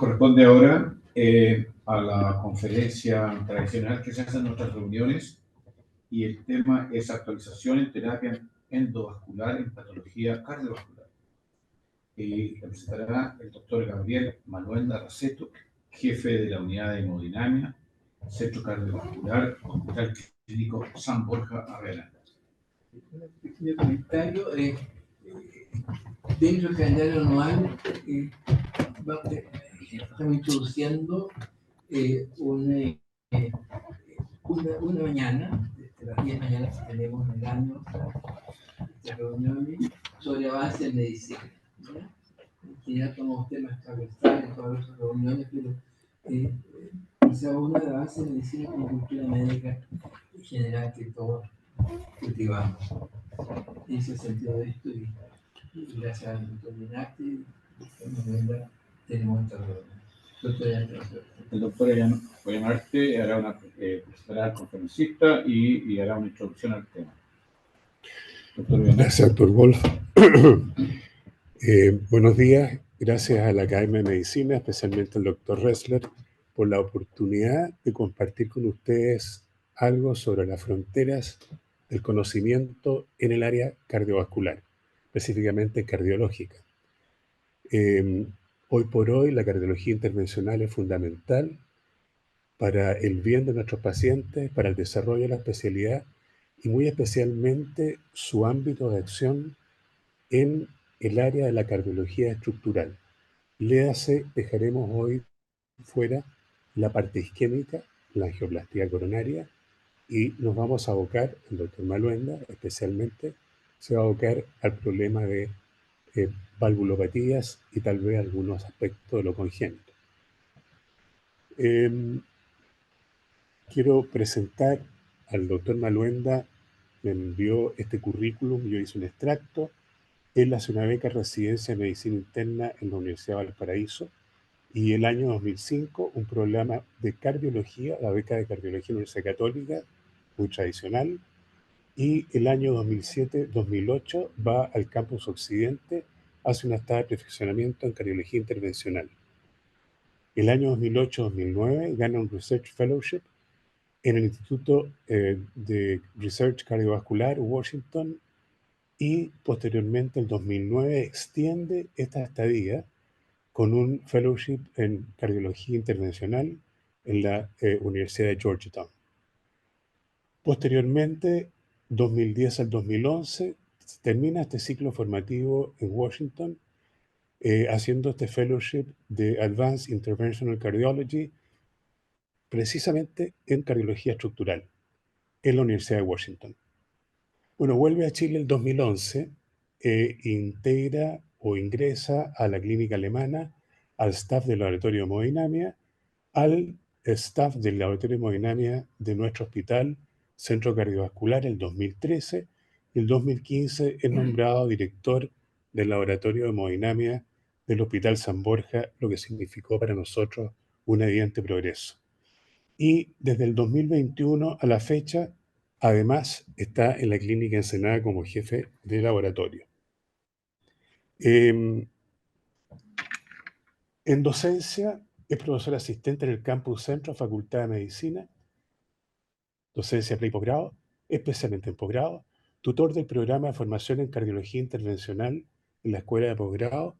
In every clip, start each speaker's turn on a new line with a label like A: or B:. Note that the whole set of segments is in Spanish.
A: Corresponde ahora a la conferencia tradicional que se hace en nuestras reuniones y el tema es actualización en terapia endovascular en patología cardiovascular. La presentará el doctor Gabriel Maluenda Raceto, jefe de la unidad de hemodinamia, Centro Cardiovascular, Hospital Clínico San Borja Arrela.
B: Un pequeño comentario. Dentro del calendario anual estamos introduciendo una mañana, de las 10 mañanas que tenemos en el año, de reuniones sobre avance en medicina. ¿Ya? Que ya tomamos temas transversales en todas las reuniones, pero sea una de avance en medicina como cultura médica en general que todos cultivamos. Ese es el sentido de esto y gracias al doctor Minati, tenemos esta reunión.
A: El doctor Ollanarte será el conferencista y hará una introducción al tema.
C: Gracias, doctor Wolf. Buenos días. Gracias a la Academia de Medicina, especialmente al doctor Ressler, por la oportunidad de compartir con ustedes algo sobre las fronteras del conocimiento en el área cardiovascular, específicamente cardiológica. Hoy por hoy la cardiología intervencional es fundamental para el bien de nuestros pacientes, para el desarrollo de la especialidad y muy especialmente su ámbito de acción en el área de la cardiología estructural. Léase, dejaremos hoy fuera la parte isquémica, la angioplastía coronaria, y nos vamos a abocar, el doctor Maluenda especialmente, se va a abocar al problema de valvulopatías y tal vez algunos aspectos de lo congénito. Quiero presentar al doctor Maluenda, me envió este currículum, yo hice un extracto. Él hace una beca de residencia de medicina interna en la Universidad de Valparaíso y el año 2005 un programa de cardiología, la beca de cardiología en la Universidad Católica, muy tradicional, y el año 2007-2008 va al campus Occidente, hace una estada de perfeccionamiento en cardiología intervencional. El año 2008-2009 gana un Research Fellowship en el Instituto de Research Cardiovascular, Washington, y posteriormente, el 2009, extiende esta estadía con un fellowship en cardiología intervencional en la Universidad de Georgetown. Posteriormente, 2010 al 2011, termina este ciclo formativo en Washington, haciendo este fellowship de Advanced Interventional Cardiology, precisamente en cardiología estructural, en la Universidad de Washington. Bueno, vuelve a Chile el 2011, integra o ingresa a la clínica alemana, al staff del laboratorio de hemodinamia, al staff del laboratorio de hemodinamia de nuestro hospital, Centro Cardiovascular, el 2013, y el 2015 es nombrado director del laboratorio de hemodinamia del Hospital San Borja, lo que significó para nosotros un evidente progreso. Y desde el 2021 a la fecha, además, está en la clínica Ensenada como jefe de laboratorio. En docencia, es profesor asistente en el Campus Centro, Facultad de Medicina, docencia pre y posgrado, especialmente en posgrado, tutor del programa de formación en cardiología intervencional en la Escuela de Posgrado.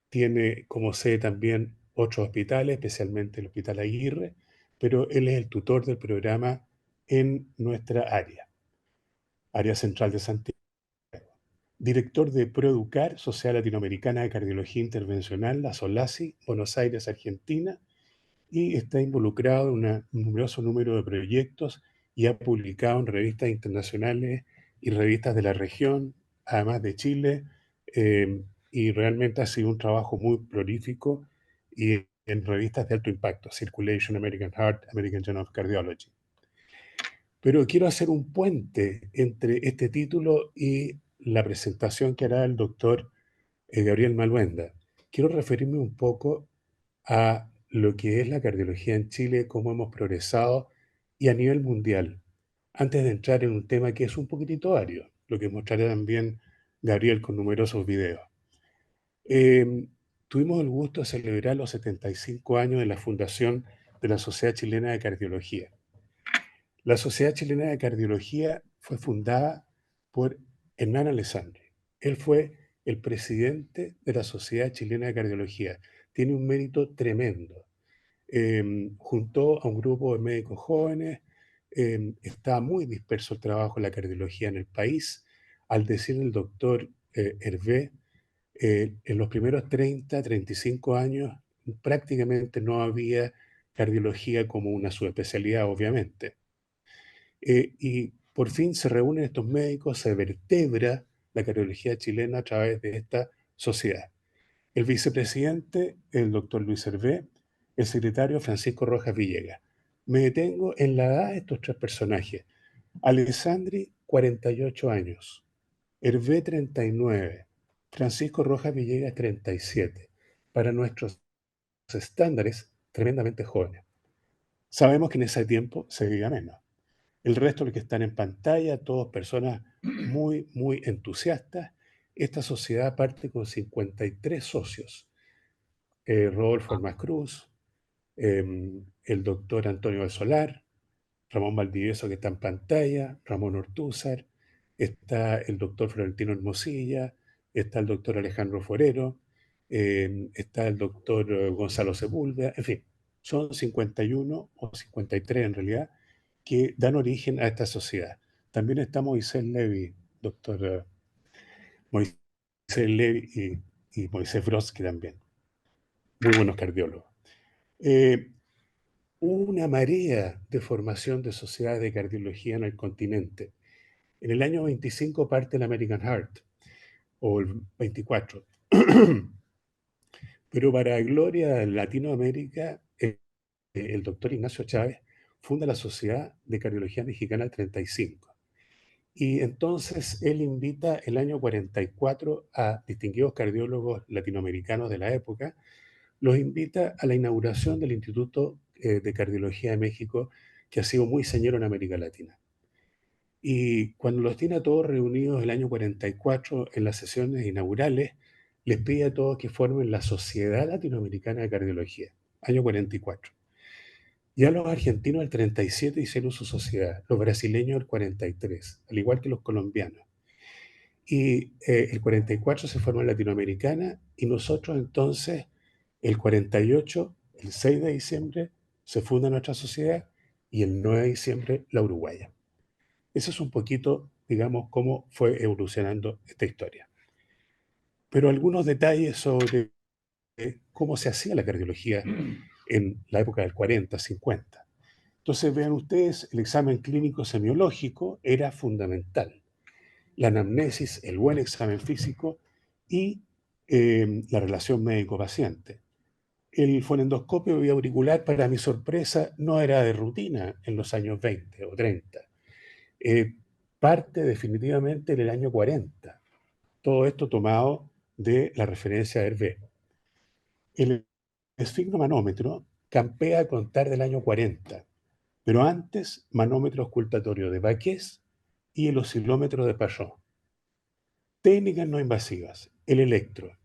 C: Tiene como sede también otros hospitales, especialmente el Hospital Aguirre, pero él es el tutor del programa en nuestra área central de Santiago. Director de ProEducar, Sociedad Latinoamericana de Cardiología Intervencional, la SOLACI, Buenos Aires, Argentina, y está involucrado en un numeroso número de proyectos y ha publicado en revistas internacionales y revistas de la región, además de Chile, y realmente ha sido un trabajo muy prolífico y en revistas de alto impacto, Circulation, American Heart, American Journal of Cardiology. Pero quiero hacer un puente entre este título y la presentación que hará el doctor Gabriel Maluenda. Quiero referirme un poco a lo que es la cardiología en Chile, cómo hemos progresado y a nivel mundial, antes de entrar en un tema que es un poquitito vario, lo que mostrará también Gabriel con numerosos videos. tuvimos el gusto de celebrar los 75 años de la fundación de la Sociedad Chilena de Cardiología. La Sociedad Chilena de Cardiología fue fundada por Hernán Alessandri. Él fue el presidente de la Sociedad Chilena de Cardiología. Tiene un mérito tremendo. Juntó a un grupo de médicos jóvenes, está muy disperso el trabajo en la cardiología en el país. Al decir el doctor Hervé, en los primeros 35 años prácticamente no había cardiología como una subespecialidad, obviamente. Y por fin se reúnen estos médicos, se vertebra la cardiología chilena a través de esta sociedad. El vicepresidente, el doctor Luis Hervé, el secretario Francisco Rojas Villegas. Me detengo en la edad de estos tres personajes. Alessandri, 48 años. Hervé, 39. Francisco Rojas Villegas, 37. Para nuestros estándares, tremendamente jóvenes. Sabemos que en ese tiempo se vivía menos. El resto de los que están en pantalla, todos personas muy, muy entusiastas. Esta sociedad parte con 53 socios. Rodolfo Hermás Cruz, el doctor Antonio del Solar, Ramón Valdivieso que está en pantalla, Ramón Ortúzar, está el doctor Florentino Hermosilla, está el doctor Alejandro Forero, está el doctor Gonzalo Sepúlveda, en fin, son 51 o 53 en realidad que dan origen a esta sociedad. También está Moisés Levy, doctor Moisés Levy y Moisés Brodsky también, muy buenos cardiólogos. Hubo una marea de formación de sociedades de cardiología en el continente. En el año 25 parte el American Heart, o el 24. Pero para gloria de Latinoamérica, el doctor Ignacio Chávez funda la Sociedad de Cardiología Mexicana 35. Y entonces él invita el año 44 a distinguidos cardiólogos latinoamericanos de la época, los invita a la inauguración del Instituto de Cardiología de México, que ha sido muy señero en América Latina. Y cuando los tiene a todos reunidos el año 44 en las sesiones inaugurales, les pide a todos que formen la Sociedad Latinoamericana de Cardiología, año 44. Ya los argentinos el 37 hicieron su sociedad, los brasileños el 43, al igual que los colombianos. Y el 44 se forma en Latinoamericana y nosotros entonces, el 48, el 6 de diciembre, se funda nuestra sociedad y el 9 de diciembre la uruguaya. Eso es un poquito, digamos, cómo fue evolucionando esta historia. Pero algunos detalles sobre cómo se hacía la cardiología en la época del 40, 50. Entonces, vean ustedes, el examen clínico semiológico era fundamental. La anamnesis, el buen examen físico y la relación médico-paciente. El fonendoscopio biauricular, para mi sorpresa, no era de rutina en los años 20 o 30. Parte definitivamente en el año 40. Todo esto tomado de la referencia de Hervé. El esfigmomanómetro campea a contar del año 40, pero antes manómetro auscultatorio de Baqués y el oscilómetro de Pajot. Técnicas no invasivas. El electro.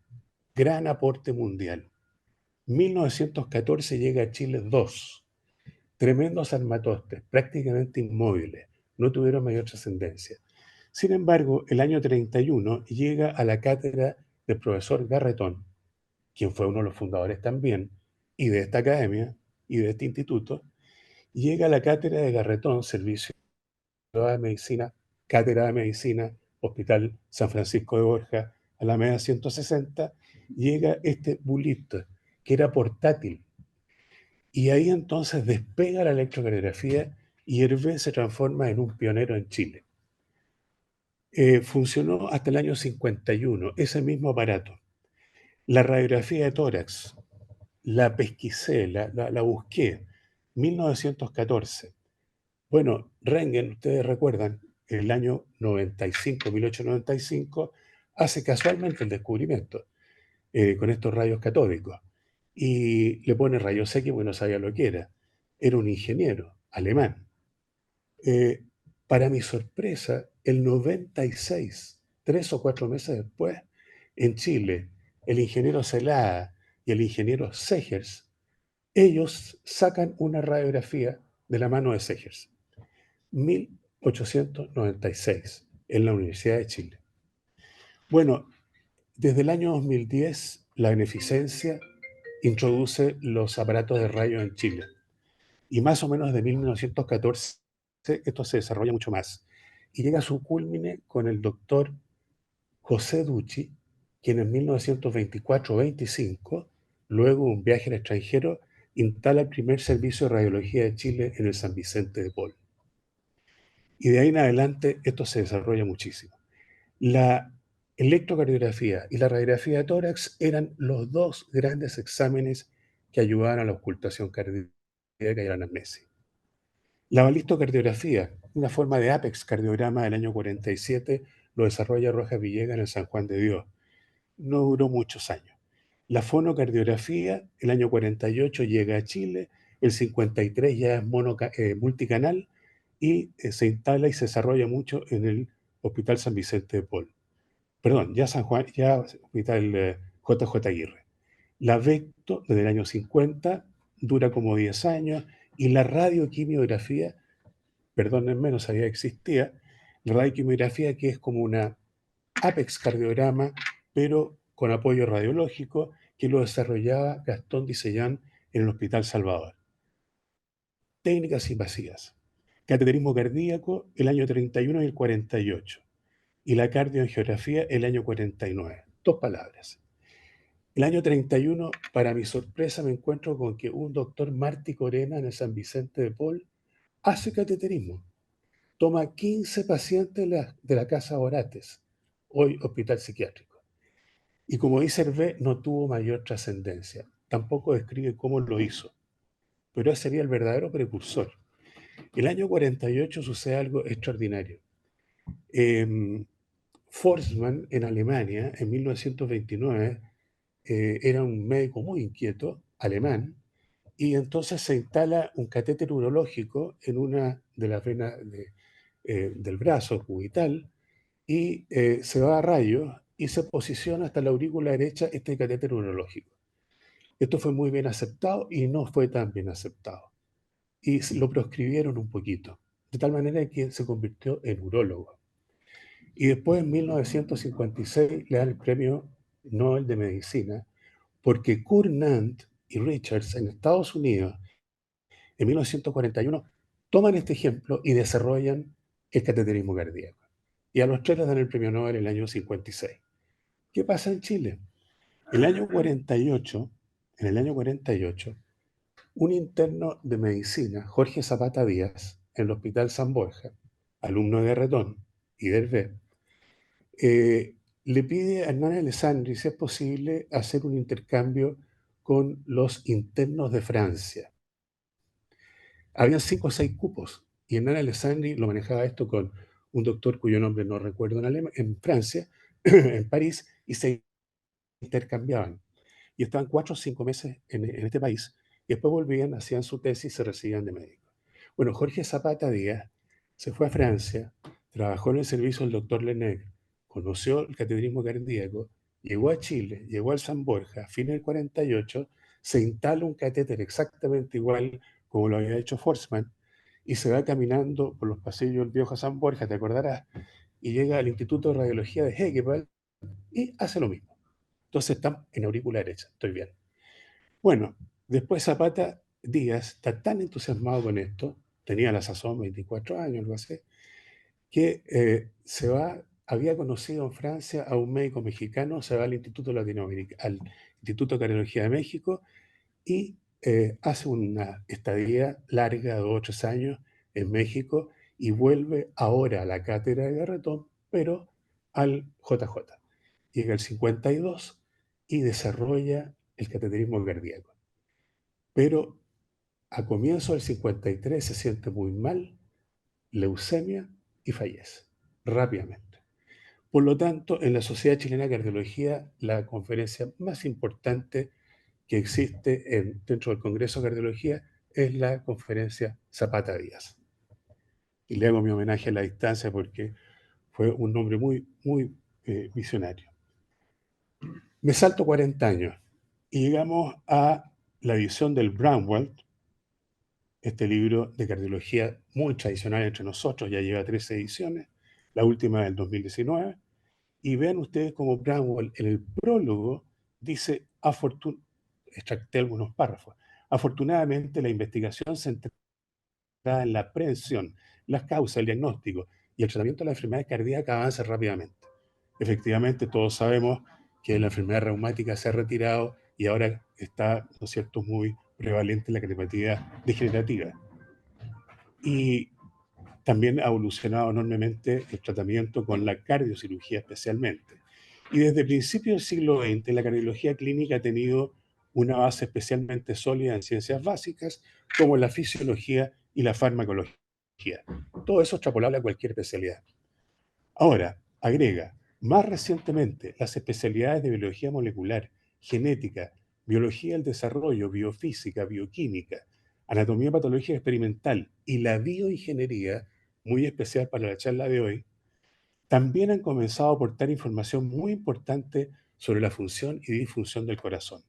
C: Gran aporte mundial. 1914 llega a Chile 2. Tremendos armatostes, prácticamente inmóviles. No tuvieron mayor trascendencia. Sin embargo, el año 31 llega a la cátedra del profesor Garretón, quien fue uno de los fundadores también, y de esta academia, y de este instituto, llega a la cátedra de Garretón, Servicio de Medicina, Cátedra de Medicina, Hospital San Francisco de Borja, Alameda 160, llega este bulito, que era portátil. Y ahí entonces despega la electrocardiografía y Hervé se transforma en un pionero en Chile. Funcionó hasta el año 51, ese mismo aparato. La radiografía de tórax, la pesquisé, la busqué, 1914. Bueno, Röntgen, ustedes recuerdan, el año 95, 1895, hace casualmente el descubrimiento con estos rayos catódicos. Y le pone rayos X porque no sabía lo que era. Era un ingeniero alemán. Para mi sorpresa, el 96, 3 o 4 meses después, en Chile, el ingeniero Celada y el ingeniero Segers, ellos sacan una radiografía de la mano de Segers, 1896, en la Universidad de Chile. Bueno, desde el año 2010, la Beneficencia introduce los aparatos de rayos en Chile. Y más o menos de 1914 esto se desarrolla mucho más. Y llega a su culmine con el doctor José Ducci, quien en 1924-25, luego de un viaje al extranjero, instala el primer servicio de radiología de Chile en el San Vicente de Paul. Y de ahí en adelante esto se desarrolla muchísimo. La electrocardiografía y la radiografía de tórax eran los dos grandes exámenes que ayudaban a la ocultación cardíaca y a la anamnesis. La balistocardiografía, una forma de apex cardiograma del año 47, lo desarrolla Rojas Villegas en el San Juan de Dios. No duró muchos años. La fonocardiografía, el año 48 llega a Chile, el 53 ya es multicanal y se instala y se desarrolla mucho en el Hospital San Vicente de Paul. Perdón, ya San Juan, ya Hospital JJ Aguirre. La Vecto, desde el año 50, dura como 10 años, y la radioquimiografía, perdónenme, no sabía que existía, la radioquimiografía, que es como una apex cardiograma, pero con apoyo radiológico, que lo desarrollaba Gastón Dicellán en el Hospital Salvador. Técnicas invasivas. Cateterismo cardíaco, el año 31 y el 48. Y la cardioangiografía, el año 49. Dos palabras. El año 31, para mi sorpresa, me encuentro con que un doctor Martí Corena en el San Vicente de Paul hace cateterismo. Toma 15 pacientes de la Casa Orates, hoy hospital psiquiátrico. Y como dice Hervé, no tuvo mayor trascendencia. Tampoco describe cómo lo hizo. Pero ese sería el verdadero precursor. El año 48 sucede algo extraordinario. Forssmann, en Alemania, en 1929, era un médico muy inquieto, alemán, y entonces se instala un catéter urológico en una de las venas del brazo cubital y se va a rayos y se posiciona hasta la aurícula derecha este catéter urológico. Esto fue muy bien aceptado y no fue tan bien aceptado. Y lo proscribieron un poquito, de tal manera que se convirtió en urólogo. Y después, en 1956, le dan el premio Nobel de Medicina, porque Cournant y Richards en Estados Unidos, en 1941, toman este ejemplo y desarrollan el cateterismo cardíaco. Y a los tres les dan el premio Nobel en el año 56. ¿Qué pasa en Chile? En el año 48, un interno de medicina, Jorge Zapata Díaz, en el Hospital San Borja, alumno de Retón y de Hervé, le pide a Hernán Alessandri si es posible hacer un intercambio con los internos de Francia. Habían 5 o 6 cupos y Hernán Alessandri lo manejaba esto con un doctor cuyo nombre no recuerdo en Francia, en París, y se intercambiaban. Y estaban 4 o 5 meses en este país y después volvían, hacían su tesis y se recibían de médico. Bueno, Jorge Zapata Díaz se fue a Francia, trabajó en el servicio del doctor Lenegre, conoció el cateterismo cardíaco, llegó a Chile, llegó al San Borja, a fines del 48, se instala un catéter exactamente igual como lo había hecho Forssmann, y se va caminando por los pasillos del viejo San Borja, te acordarás, y llega al Instituto de Radiología de Hegepal y hace lo mismo. Entonces están en aurícula derecha, estoy bien. Bueno, después Zapata Díaz está tan entusiasmado con esto, tenía a la sazón 24 años, algo así, que había conocido en Francia a un médico mexicano, se va al Instituto Latinoamericano, al Instituto de Cardiología de México, y hace una estadía larga de 2 o 3 años en México y vuelve ahora a la cátedra de Garretón, pero al JJ. Llega el 52 y desarrolla el cateterismo cardíaco. Pero a comienzo del 53 se siente muy mal, leucemia y fallece rápidamente. Por lo tanto, en la Sociedad Chilena de Cardiología, la conferencia más importante que existe dentro del Congreso de Cardiología es la conferencia Zapata Díaz. Y le hago mi homenaje a la distancia porque fue un hombre muy, muy visionario. Me salto 40 años. Y llegamos a la edición del Bramwell, este libro de cardiología muy tradicional entre nosotros, ya lleva 13 ediciones, la última del 2019, y vean ustedes cómo Bramwell en el prólogo dice, extracté algunos párrafos, afortunadamente la investigación se centrada en la prevención, las causas, el diagnóstico y el tratamiento de la enfermedad cardíaca avanza rápidamente. Efectivamente, todos sabemos que la enfermedad reumática se ha retirado y ahora está, ¿no es cierto?, muy prevalente la cardiopatía degenerativa. Y también ha evolucionado enormemente el tratamiento con la cardiocirugía especialmente. Y desde principios del siglo XX, la cardiología clínica ha tenido una base especialmente sólida en ciencias básicas, como la fisiología y la farmacología. Todo eso es extrapolable a cualquier especialidad. Ahora, agrega, más recientemente, las especialidades de biología molecular, genética, biología del desarrollo, biofísica, bioquímica, anatomía patológica experimental y la bioingeniería, muy especial para la charla de hoy, también han comenzado a aportar información muy importante sobre la función y disfunción del corazón.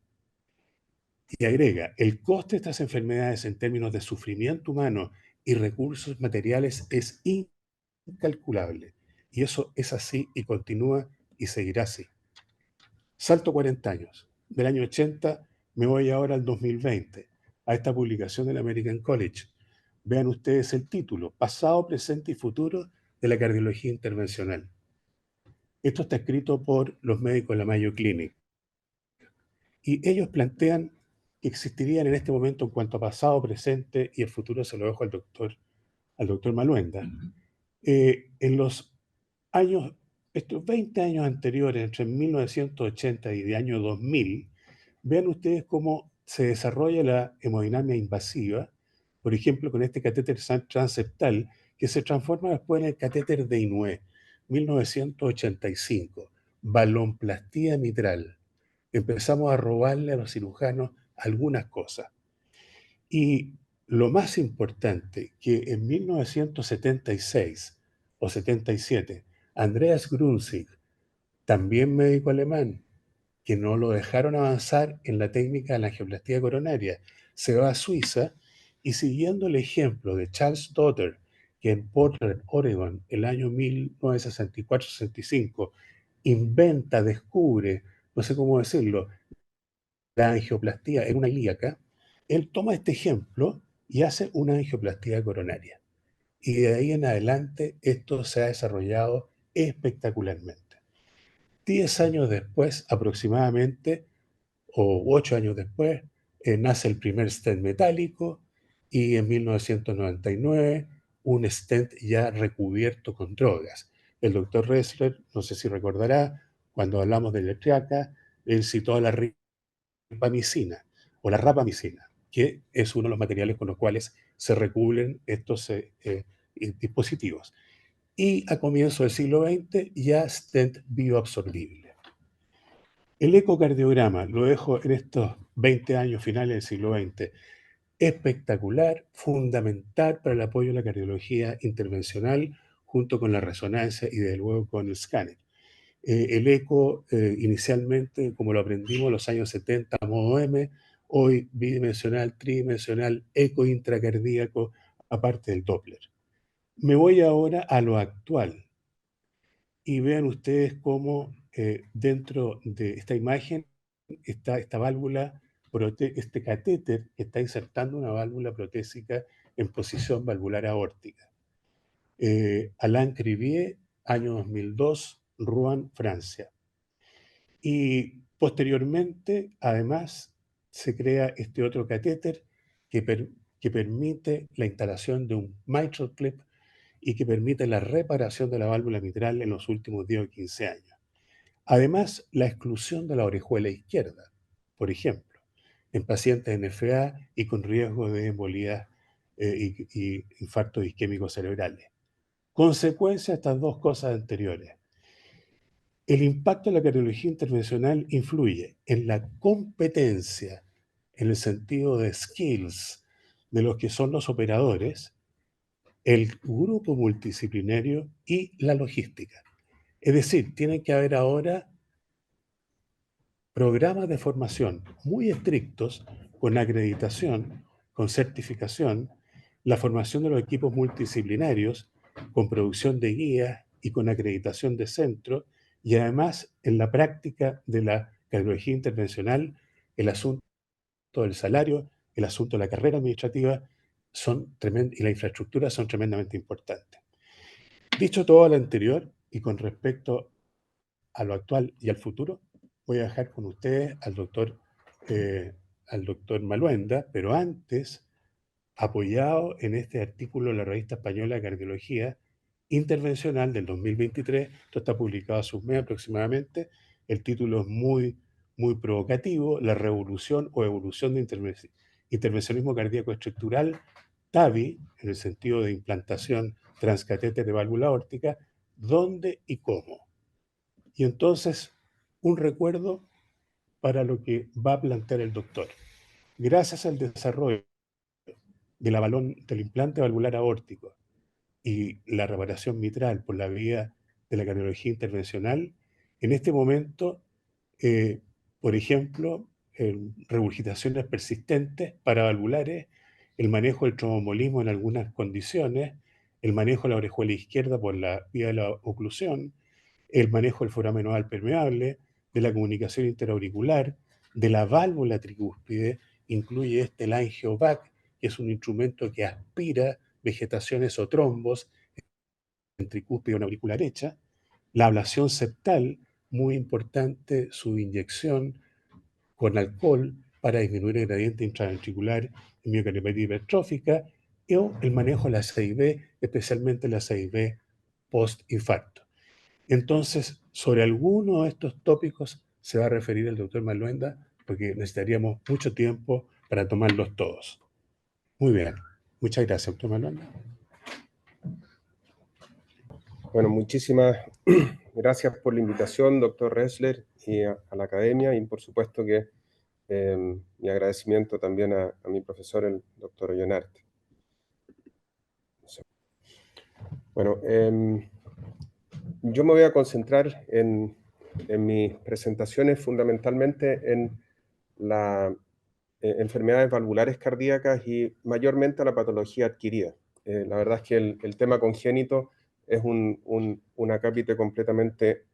C: Y agrega, el coste de estas enfermedades en términos de sufrimiento humano y recursos materiales es incalculable. Y eso es así y continúa y seguirá así. Salto 40 años. Del año 80 me voy ahora al 2020, a esta publicación del American College. Vean ustedes el título, Pasado, Presente y Futuro de la Cardiología Intervencional. Esto está escrito por los médicos de la Mayo Clinic. Y ellos plantean que existirían en este momento en cuanto a pasado, presente y el futuro, se lo dejo al doctor Maluenda. En los años, estos 20 años anteriores, entre 1980 y de año 2000, vean ustedes cómo se desarrolla la hemodinamia invasiva, por ejemplo, con este catéter transeptal, que se transforma después en el catéter de Inouye, 1985, balonplastía mitral. Empezamos a robarle a los cirujanos algunas cosas. Y lo más importante, que en 1976 o 77, Andreas Grunzig, también médico alemán, que no lo dejaron avanzar en la técnica de la angioplastía coronaria, se va a Suiza y siguiendo el ejemplo de Charles Dotter, que en Portland, Oregon, el año 1964-65, descubre, no sé cómo decirlo, la angioplastía en una ilíaca, él toma este ejemplo y hace una angioplastía coronaria. Y de ahí en adelante esto se ha desarrollado espectacularmente. 10 años después aproximadamente, o 8 años después, nace el primer stent metálico y en 1999 un stent ya recubierto con drogas. El doctor Ressler, no sé si recordará, cuando hablamos de letriaca, él citó la ripamicina o la rapamicina, que es uno de los materiales con los cuales se recubren estos dispositivos. Y a comienzos del siglo XX ya stent bioabsorbible. El ecocardiograma, lo dejo en estos 20 años finales del siglo XX, espectacular, fundamental para el apoyo a la cardiología intervencional, junto con la resonancia y desde luego con el escáner. El eco, inicialmente, como lo aprendimos en los años 70, modo M, hoy bidimensional, tridimensional, eco intracardíaco, aparte del Doppler. Me voy ahora a lo actual y vean ustedes cómo dentro de esta imagen está esta válvula, este catéter que está insertando una válvula protésica en posición valvular aórtica. Alain Crivier, año 2002, Rouen, Francia. Y posteriormente, además, se crea este otro catéter que permite la instalación de un mitral clip y que permite la reparación de la válvula mitral en los últimos 10 o 15 años. Además, la exclusión de la orejuela izquierda, por ejemplo, en pacientes NFA y con riesgo de embolía y infartos isquémicos cerebrales. Consecuencia de estas dos cosas anteriores. El impacto de la cardiología intervencional influye en la competencia, en el sentido de skills, de los que son los operadores, el grupo multidisciplinario y la logística. Es decir, tiene que haber ahora programas de formación muy estrictos, con acreditación, con certificación, la formación de los equipos multidisciplinarios, con producción de guías y con acreditación de centro, y además en la práctica de la cardiología intervencional, el asunto del salario, el asunto de la carrera administrativa y la infraestructura son tremendamente importantes. Dicho todo lo anterior, y con respecto a lo actual y al futuro, voy a dejar con ustedes al doctor Maluenda, pero antes, apoyado en este artículo de la Revista Española de Cardiología Intervencional del 2023, esto está publicado hace un mes aproximadamente, el título es muy provocativo: La revolución o evolución de intervencionismo cardíaco estructural, TAVI, en el sentido de implantación transcatéter de válvula aórtica, ¿dónde y cómo? Y entonces, un recuerdo para lo que va a plantear el doctor. Gracias al desarrollo del implante valvular aórtico y la reparación mitral por la vía de la cardiología intervencional, en este momento, por ejemplo, regurgitaciones persistentes paravalvulares, el manejo del tromboembolismo en algunas condiciones, el manejo de la orejuela izquierda por la vía de la oclusión, el manejo del foramen nodal permeable, de la comunicación interauricular, de la válvula tricúspide, incluye el angiovac, que es un instrumento que aspira vegetaciones o trombos en tricúspide o en auricular derecha, la ablación septal, muy importante su inyección con alcohol para disminuir el gradiente intraventricular en miocardiopatía hipertrófica, o el manejo de la CIB, especialmente la CIB post-infarto. Entonces, sobre alguno de estos tópicos se va a referir el doctor Maluenda, porque necesitaríamos mucho tiempo para tomarlos todos. Muy bien. Muchas gracias, doctor Maluenda.
D: Bueno, muchísimas gracias por la invitación, doctor Ressler, y a la academia, y por supuesto que mi agradecimiento también a mi profesor, el doctor Ollonarte. Bueno, yo me voy a concentrar en mis presentaciones fundamentalmente en las enfermedades valvulares cardíacas y mayormente a la patología adquirida. La verdad es que el tema congénito es un acápite completamente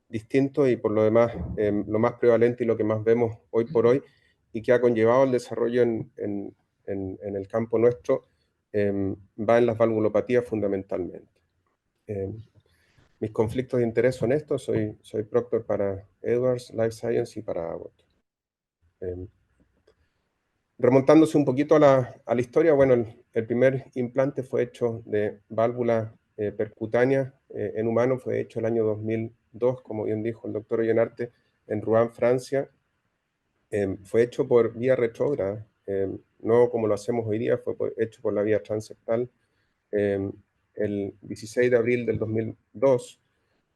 D: distinto, y por lo demás lo más prevalente y lo que más vemos hoy por hoy, y que ha conllevado el desarrollo en el campo nuestro, va en las valvulopatías fundamentalmente. Mis conflictos de interés son estos: soy proctor para Edwards Life Science y para Abbott. Remontándose un poquito a la historia, bueno, el primer implante fue hecho de válvula percutánea en humano, fue hecho el año 2002, como bien dijo el doctor Ollonarte, en Rouen, Francia. Fue hecho por vía retrógrada, no como lo hacemos hoy día, fue hecho por la vía transeptal el 16 de abril del 2002.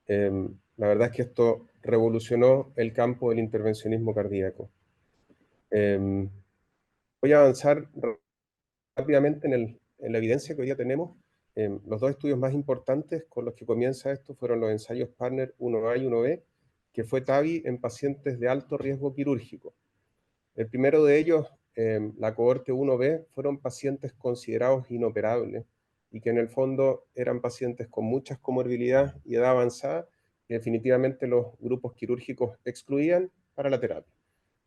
D: La verdad es que esto revolucionó el campo del intervencionismo cardíaco. Voy a avanzar rápidamente en la evidencia que hoy día tenemos. Los dos estudios más importantes con los que comienza esto fueron los ensayos Partner 1A y 1B, que fue TAVI en pacientes de alto riesgo quirúrgico. El primero de ellos, la cohorte 1B, fueron pacientes considerados inoperables y que en el fondo eran pacientes con muchas comorbilidades y edad avanzada, que definitivamente los grupos quirúrgicos excluían para la terapia.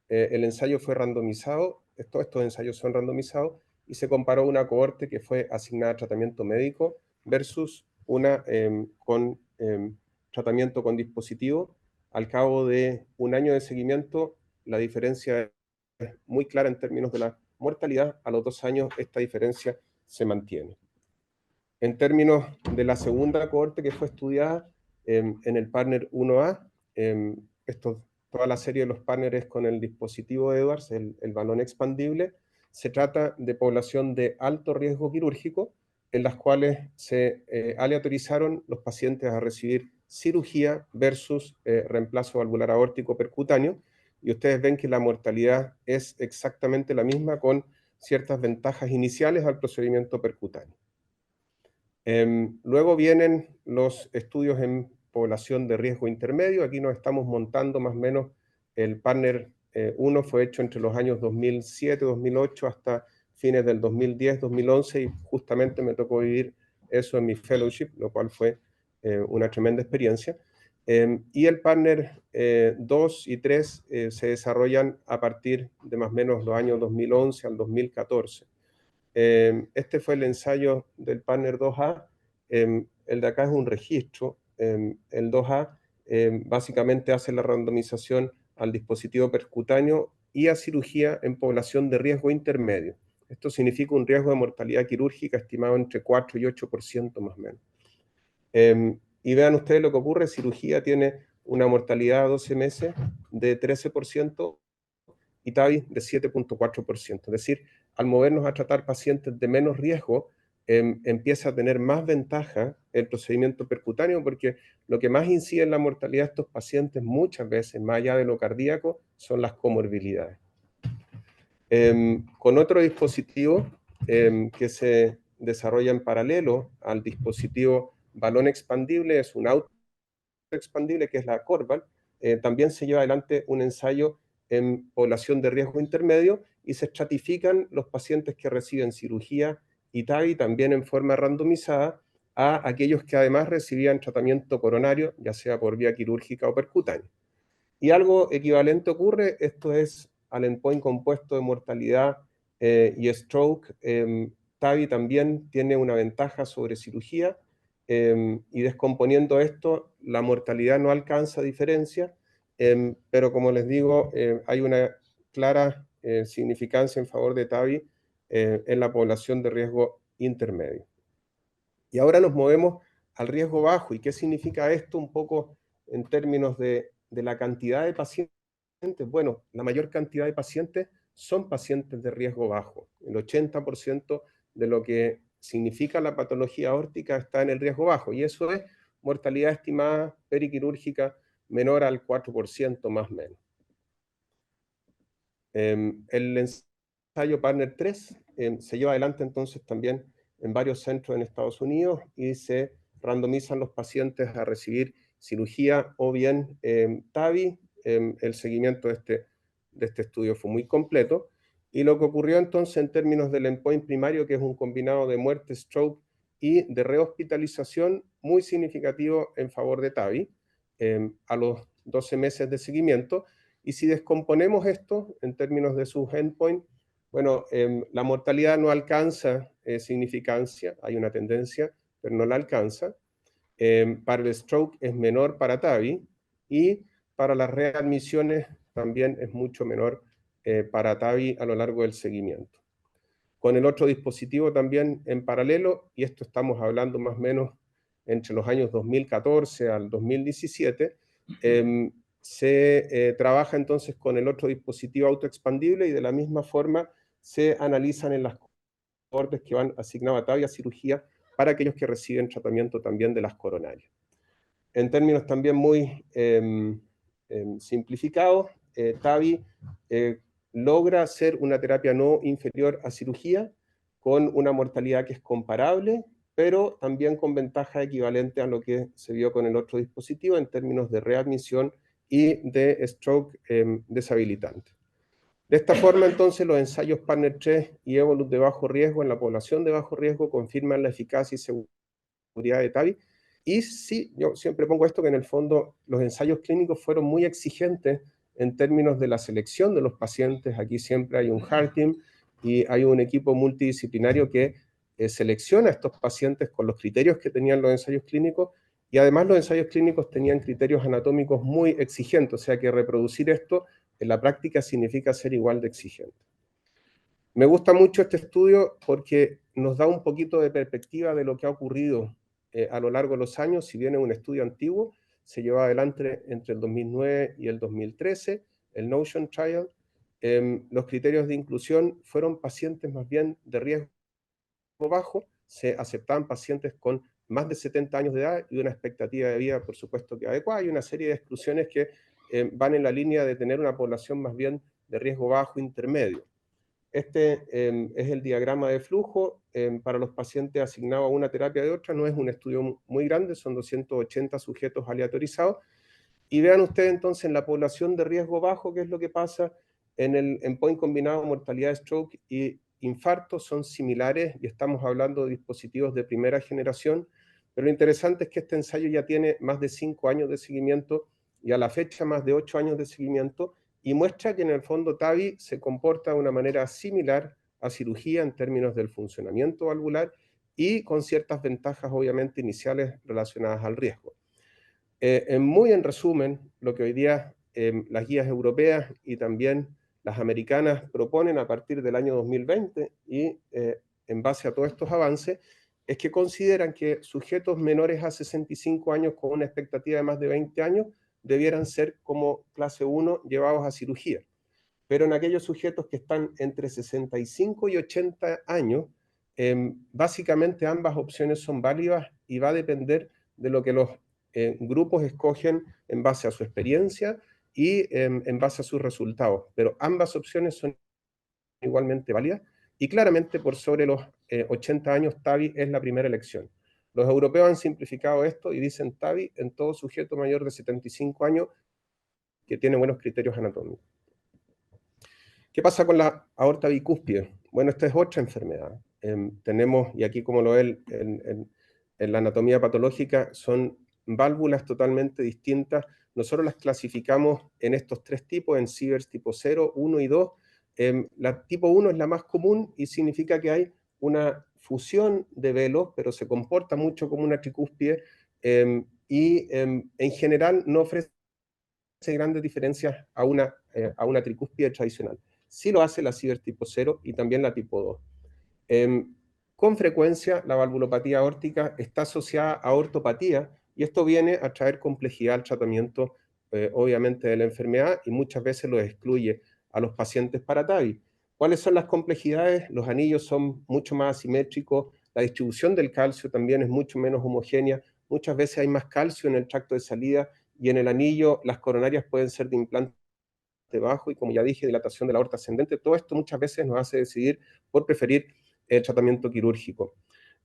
D: El ensayo fue randomizado, todos estos ensayos son randomizados, y se comparó una cohorte que fue asignada a tratamiento médico versus una con tratamiento con dispositivo. Al cabo de un año de seguimiento, la diferencia es muy clara en términos de la mortalidad. A los 2 años esta diferencia se mantiene. En términos de la segunda cohorte que fue estudiada en el Partner 1A, toda la serie de los partners con el dispositivo Edwards, el balón expandible, se trata de población de alto riesgo quirúrgico, en las cuales se aleatorizaron los pacientes a recibir cirugía versus reemplazo valvular aórtico percutáneo, y ustedes ven que la mortalidad es exactamente la misma, con ciertas ventajas iniciales al procedimiento percutáneo. Luego vienen los estudios en población de riesgo intermedio. Aquí nos estamos montando más o menos El partner 1 fue hecho entre los años 2007-2008 hasta fines del 2010-2011 y justamente me tocó vivir eso en mi fellowship, lo cual fue una tremenda experiencia. Y el partner 2 y 3 se desarrollan a partir de más o menos los años 2011 al 2014. Este fue el ensayo del partner 2A. El de acá es un registro. El 2A básicamente hace la randomización al dispositivo percutáneo y a cirugía en población de riesgo intermedio. Esto significa un riesgo de mortalidad quirúrgica estimado entre 4 y 8% más o menos. Y vean ustedes lo que ocurre, cirugía tiene una mortalidad a 12 meses de 13% y TAVI de 7.4%. Es decir, al movernos a tratar pacientes de menos riesgo, empieza a tener más ventaja el procedimiento percutáneo porque lo que más incide en la mortalidad de estos pacientes muchas veces, más allá de lo cardíaco, son las comorbilidades. Con otro dispositivo que se desarrolla en paralelo al dispositivo balón expandible, es un auto expandible que es la Corval, también se lleva adelante un ensayo en población de riesgo intermedio y se estratifican los pacientes que reciben cirugía y TAVI también en forma randomizada a aquellos que además recibían tratamiento coronario, ya sea por vía quirúrgica o percutánea. Y algo equivalente ocurre, esto es al endpoint compuesto de mortalidad y stroke. TAVI también tiene una ventaja sobre cirugía y descomponiendo esto, la mortalidad no alcanza diferencia, pero como les digo, hay una clara significancia en favor de TAVI en la población de riesgo intermedio. Y ahora nos movemos al riesgo bajo. ¿Y qué significa esto un poco en términos de la cantidad de pacientes? Bueno, la mayor cantidad de pacientes son pacientes de riesgo bajo. El 80% de lo que significa la patología aórtica está en el riesgo bajo, y eso es mortalidad estimada periquirúrgica menor al 4% más o menos. El ensayo Partner 3 se lleva adelante entonces también en varios centros en Estados Unidos y se randomizan los pacientes a recibir cirugía o bien TAVI. El seguimiento de este estudio fue muy completo. Y lo que ocurrió entonces en términos del endpoint primario, que es un combinado de muerte, stroke y de rehospitalización, muy significativo en favor de TAVI a los 12 meses de seguimiento. Y si descomponemos esto en términos de sus endpoints, bueno, la mortalidad no alcanza significancia, hay una tendencia, pero no la alcanza. Para el stroke es menor para TAVI y para las readmisiones también es mucho menor para TAVI a lo largo del seguimiento. Con el otro dispositivo también en paralelo, y esto estamos hablando más o menos entre los años 2014 al 2017, se trabaja entonces con el otro dispositivo autoexpandible y de la misma forma se analizan en las cohortes que van asignadas a TAVI a cirugía para aquellos que reciben tratamiento también de las coronarias. En términos también muy simplificados, TAVI logra ser una terapia no inferior a cirugía con una mortalidad que es comparable, pero también con ventaja equivalente a lo que se vio con el otro dispositivo en términos de readmisión y de stroke deshabilitante. De esta forma, entonces, los ensayos Partner 3 y Evolut de bajo riesgo en la población de bajo riesgo confirman la eficacia y seguridad de TAVI. Y sí, yo siempre pongo esto, que en el fondo los ensayos clínicos fueron muy exigentes en términos de la selección de los pacientes. Aquí siempre hay un heart team y hay un equipo multidisciplinario que selecciona a estos pacientes con los criterios que tenían los ensayos clínicos, y además los ensayos clínicos tenían criterios anatómicos muy exigentes, o sea que reproducir esto en la práctica significa ser igual de exigente. Me gusta mucho este estudio porque nos da un poquito de perspectiva de lo que ha ocurrido a lo largo de los años. Si bien es un estudio antiguo, se llevó adelante entre el 2009 y el 2013, el Notion Trial. Los criterios de inclusión fueron pacientes más bien de riesgo bajo, se aceptaban pacientes con más de 70 años de edad y una expectativa de vida, por supuesto, que adecuada, y una serie de exclusiones que van en la línea de tener una población más bien de riesgo bajo intermedio. Este es el diagrama de flujo para los pacientes asignados a una terapia de otra. No es un estudio muy grande, son 280 sujetos aleatorizados. Y vean ustedes entonces en la población de riesgo bajo qué es lo que pasa en el endpoint combinado mortalidad de stroke y infarto son similares y estamos hablando de dispositivos de primera generación, pero lo interesante es que este ensayo ya tiene más de 5 años de seguimiento y a la fecha más de 8 años de seguimiento y muestra que en el fondo TAVI se comporta de una manera similar a cirugía en términos del funcionamiento valvular y con ciertas ventajas obviamente iniciales relacionadas al riesgo. Muy en resumen, lo que hoy día las guías europeas y también las americanas proponen a partir del año 2020 y en base a todos estos avances, es que consideran que sujetos menores a 65 años con una expectativa de más de 20 años debieran ser como clase 1 llevados a cirugía. Pero en aquellos sujetos que están entre 65 y 80 años, básicamente ambas opciones son válidas y va a depender de lo que los grupos escogen en base a su experiencia y en base a sus resultados. Pero ambas opciones son igualmente válidas y claramente por sobre los 80 años TAVI es la primera elección. Los europeos han simplificado esto y dicen TAVI en todo sujeto mayor de 75 años que tiene buenos criterios anatómicos. ¿Qué pasa con la aorta bicúspide? Bueno, esta es otra enfermedad. Tenemos, y aquí como lo ven en la anatomía patológica, son válvulas totalmente distintas. Nosotros las clasificamos en estos 3 tipos, en Sievers tipo 0, 1 y 2. La tipo 1 es la más común y significa que hay una fusión de velos, pero se comporta mucho como una tricúspide y en general no ofrece grandes diferencias a una tricúspide tradicional. Sí lo hace la Sievers tipo 0 y también la tipo 2. Con frecuencia, la valvulopatía aórtica está asociada a ortopatía y esto viene a traer complejidad al tratamiento, obviamente, de la enfermedad y muchas veces lo excluye a los pacientes para TAVI. ¿Cuáles son las complejidades? Los anillos son mucho más asimétricos, la distribución del calcio también es mucho menos homogénea, muchas veces hay más calcio en el tracto de salida y en el anillo las coronarias pueden ser de implante bajo y como ya dije, dilatación de la aorta ascendente. Todo esto muchas veces nos hace decidir por preferir el tratamiento quirúrgico.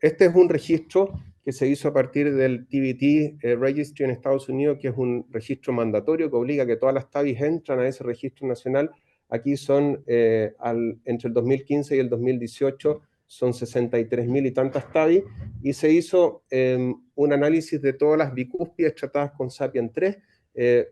D: Este es un registro que se hizo a partir del TBT Registry en Estados Unidos, que es un registro mandatorio que obliga a que todas las TAVIs entran a ese registro nacional. Aquí son, entre el 2015 y el 2018, son 63.000 y tantas TAVI, y se hizo un análisis de todas las bicúspides tratadas con SAPIEN 3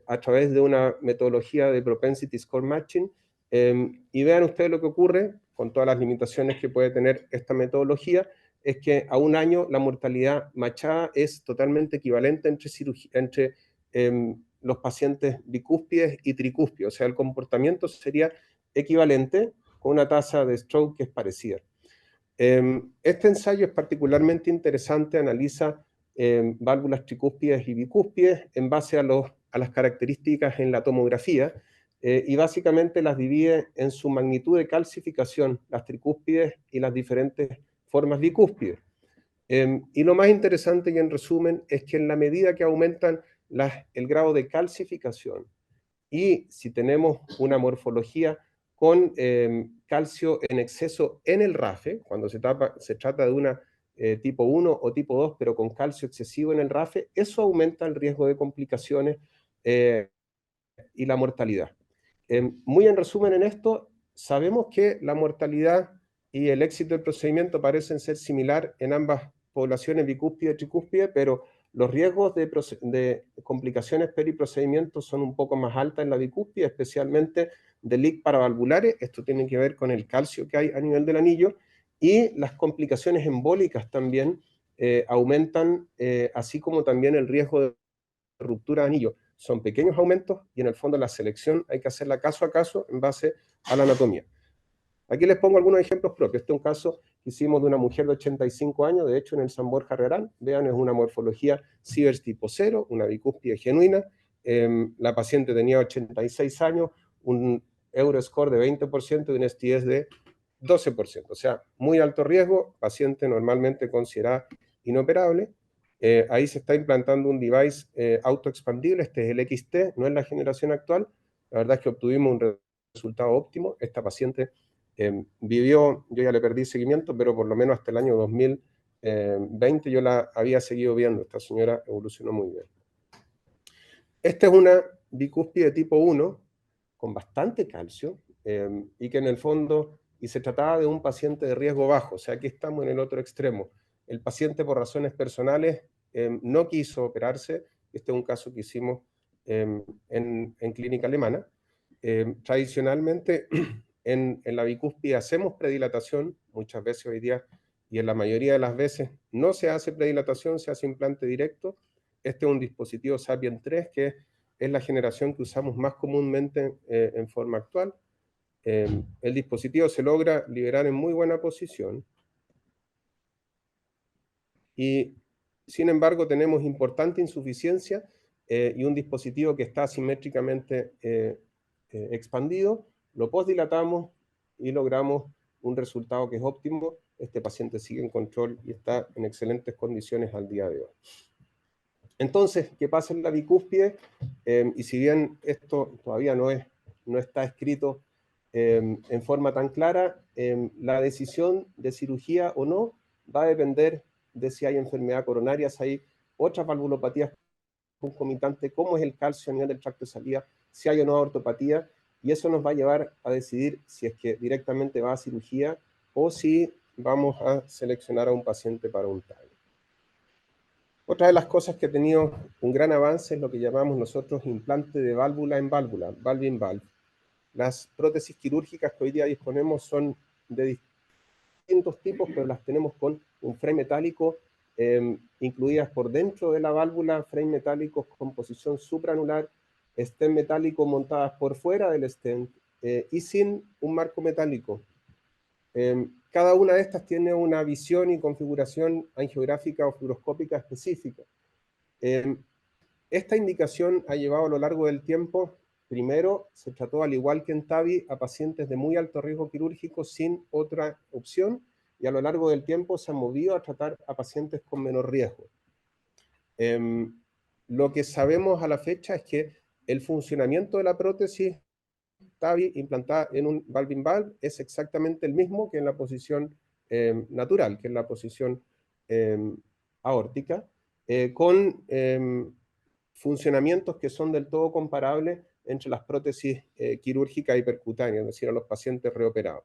D: a través de una metodología de Propensity Score Matching, y vean ustedes lo que ocurre con todas las limitaciones que puede tener esta metodología, es que a un año la mortalidad machada es totalmente equivalente entre los pacientes bicúspides y tricúspides, o sea, el comportamiento sería equivalente con una tasa de stroke que es parecida. Este ensayo es particularmente interesante, analiza válvulas tricúspides y bicúspides en base a las características en la tomografía y básicamente las divide en su magnitud de calcificación, las tricúspides y las diferentes formas bicúspides. Y lo más interesante y en resumen es que en la medida que aumentan el grado de calcificación y si tenemos una morfología con calcio en exceso en el RAFE, cuando se trata de una tipo 1 o tipo 2, pero con calcio excesivo en el RAFE, eso aumenta el riesgo de complicaciones y la mortalidad. Muy en resumen en esto, sabemos que la mortalidad y el éxito del procedimiento parecen ser similar en ambas poblaciones bicúspide y tricúspide, pero los riesgos de complicaciones periprocedimientos son un poco más altas en la bicúspide, especialmente de leak paravalvulares. Esto tiene que ver con el calcio que hay a nivel del anillo, y las complicaciones embólicas también aumentan, así como también el riesgo de ruptura de anillo. Son pequeños aumentos y en el fondo la selección hay que hacerla caso a caso en base a la anatomía. Aquí les pongo algunos ejemplos propios. Este es un caso que hicimos de una mujer de 85 años, de hecho en el San Borja Herrerán. Vean, es una morfología Sievers tipo 0, una bicúspide genuina. La paciente tenía 86 años, un Euroscore de 20% y un STS de 12%. O sea, muy alto riesgo, paciente normalmente considerada inoperable. Ahí se está implantando un device autoexpandible, este es el XT, no es la generación actual. La verdad es que obtuvimos un resultado óptimo. Esta paciente vivió, yo ya le perdí seguimiento, pero por lo menos hasta el año 2020 yo la había seguido viendo. Esta señora evolucionó muy bien. Esta es una bicúspide tipo 1 con bastante calcio y que en el fondo, y se trataba de un paciente de riesgo bajo, o sea, aquí estamos en el otro extremo. El paciente por razones personales no quiso operarse, este es un caso que hicimos en clínica alemana. Tradicionalmente en la bicúspide hacemos predilatación, muchas veces hoy día, y en la mayoría de las veces no se hace predilatación, se hace implante directo. Este es un dispositivo Sapien 3, que es la generación que usamos más comúnmente en forma actual. El dispositivo se logra liberar en muy buena posición y, sin embargo, tenemos importante insuficiencia y un dispositivo que está asimétricamente expandido. Lo postdilatamos y logramos un resultado que es óptimo. Este paciente sigue en control y está en excelentes condiciones al día de hoy. Entonces, ¿qué pasa en la bicúspide? Y si bien esto todavía no está escrito en forma tan clara, la decisión de cirugía o no va a depender de si hay enfermedad coronaria, si hay otras valvulopatías concomitantes, cómo es el calcio a nivel del tracto de salida, si hay o no ortopatía, y eso nos va a llevar a decidir si es que directamente va a cirugía o si vamos a seleccionar a un paciente para un TAVI. Otra de las cosas que ha tenido un gran avance es lo que llamamos nosotros implante de válvula en válvula, valve in valve. Las prótesis quirúrgicas que hoy día disponemos son de distintos tipos, pero las tenemos con un frame metálico, incluidas por dentro de la válvula, frame metálicos con posición supraanular, stent metálico montadas por fuera del stent y sin un marco metálico. Cada una de estas tiene una visión y configuración angiográfica o fluoroscópica específica. Esta indicación ha llevado a lo largo del tiempo, primero se trató al igual que en TAVI a pacientes de muy alto riesgo quirúrgico sin otra opción, y a lo largo del tiempo se ha movido a tratar a pacientes con menor riesgo. Lo que sabemos a la fecha es que el funcionamiento de la prótesis TAVI implantada en un valve in valve es exactamente el mismo que en la posición natural, que en la posición aórtica, con funcionamientos que son del todo comparables entre las prótesis quirúrgicas y percutáneas, es decir, a los pacientes reoperados.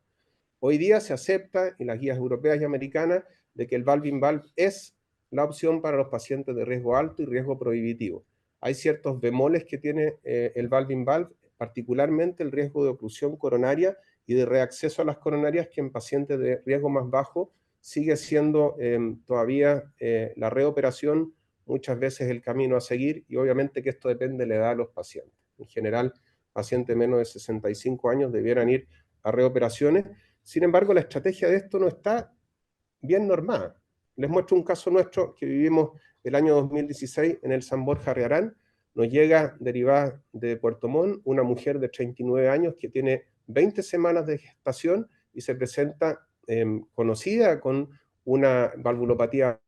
D: Hoy día se acepta en las guías europeas y americanas de que el valve in valve es la opción para los pacientes de riesgo alto y riesgo prohibitivo. Hay ciertos bemoles que tiene el valve in valve, particularmente el riesgo de oclusión coronaria y de reacceso a las coronarias, que en pacientes de riesgo más bajo sigue siendo todavía la reoperación muchas veces el camino a seguir, y obviamente que esto depende de la edad de los pacientes. En general, pacientes menos de 65 años debieran ir a reoperaciones. Sin embargo, la estrategia de esto no está bien normada. Les muestro un caso nuestro que vivimos el año 2016 en el San Borja Riarán. Nos llega derivada de Puerto Montt una mujer de 39 años que tiene 20 semanas de gestación y se presenta conocida con una valvulopatía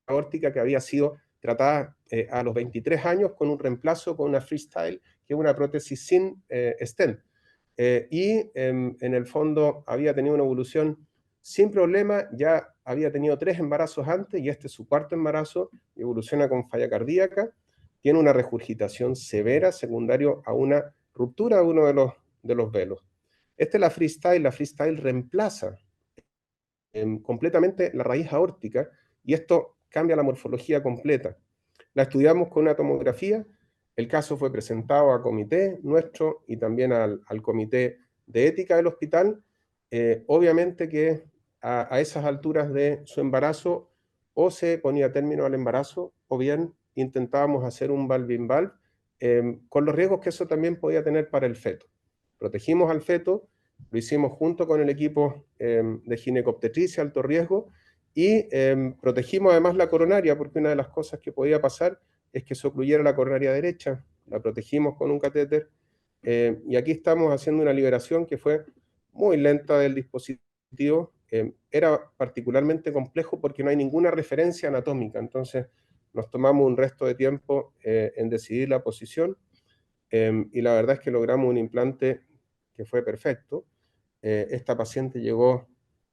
D: aórtica que había sido tratada a los 23 años con un reemplazo con una Freestyle, que es una prótesis sin stent. Y en el fondo había tenido una evolución sin problema, ya había tenido 3 embarazos antes y este es su 4º embarazo, evoluciona con falla cardíaca, tiene una regurgitación severa secundario a una ruptura de uno de los velos. Esta es la Freestyle reemplaza completamente la raíz aórtica y esto cambia la morfología completa. La estudiamos con una tomografía, el caso fue presentado a comité nuestro y también al comité de ética del hospital. Obviamente que a esas alturas de su embarazo o se ponía término al embarazo o bien intentábamos hacer un valve in valve con los riesgos que eso también podía tener para el feto. Protegimos al feto, lo hicimos junto con el equipo de ginecobstetricia alto riesgo y protegimos además la coronaria, porque una de las cosas que podía pasar es que se ocluyera la coronaria derecha, la protegimos con un catéter y aquí estamos haciendo una liberación que fue muy lenta del dispositivo, era particularmente complejo porque no hay ninguna referencia anatómica, entonces nos tomamos un resto de tiempo en decidir la posición y la verdad es que logramos un implante que fue perfecto. Esta paciente llegó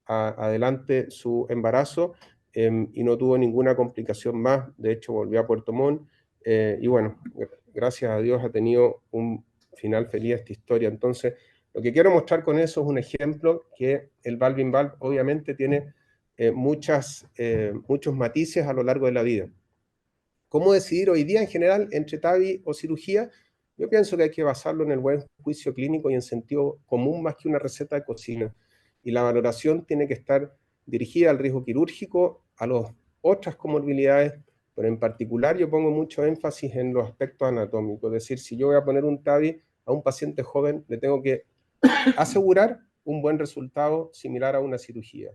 D: adelante su embarazo y no tuvo ninguna complicación más, de hecho volvió a Puerto Montt y bueno, gracias a Dios ha tenido un final feliz esta historia. Entonces, lo que quiero mostrar con eso es un ejemplo que el valve-in-valve obviamente tiene muchos matices a lo largo de la vida. ¿Cómo decidir hoy día en general entre TAVI o cirugía? Yo pienso que hay que basarlo en el buen juicio clínico y en sentido común más que una receta de cocina. Y la valoración tiene que estar dirigida al riesgo quirúrgico, a las otras comorbilidades, pero en particular yo pongo mucho énfasis en los aspectos anatómicos. Es decir, si yo voy a poner un TAVI a un paciente joven, le tengo que asegurar un buen resultado similar a una cirugía.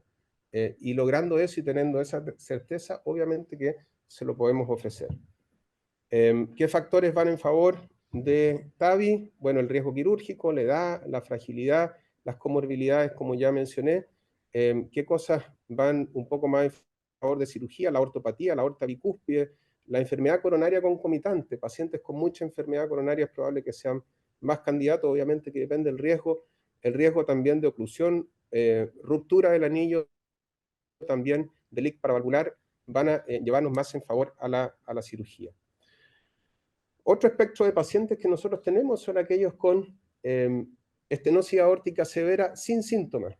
D: Y logrando eso y teniendo esa certeza, obviamente que se lo podemos ofrecer. ¿Qué factores van en favor de TAVI? Bueno, el riesgo quirúrgico, la edad, la fragilidad, las comorbilidades, como ya mencioné. ¿Qué cosas van un poco más en favor de cirugía? La ortopatía, la aorta bicúspide, la enfermedad coronaria concomitante. Pacientes con mucha enfermedad coronaria es probable que sean más candidatos, obviamente que depende del riesgo. El riesgo también de oclusión, ruptura del anillo, también del leak paravalvular, van a llevarnos más en favor a la cirugía. Otro espectro de pacientes que nosotros tenemos son aquellos con estenosis aórtica severa sin síntomas.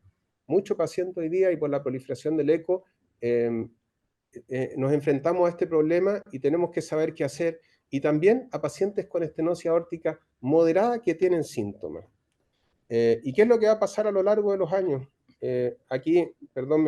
D: Muchos pacientes hoy día, y por la proliferación del eco, nos enfrentamos a este problema y tenemos que saber qué hacer. Y también a pacientes con estenosis aórtica moderada que tienen síntomas. ¿Y qué es lo que va a pasar a lo largo de los años? Aquí, perdón,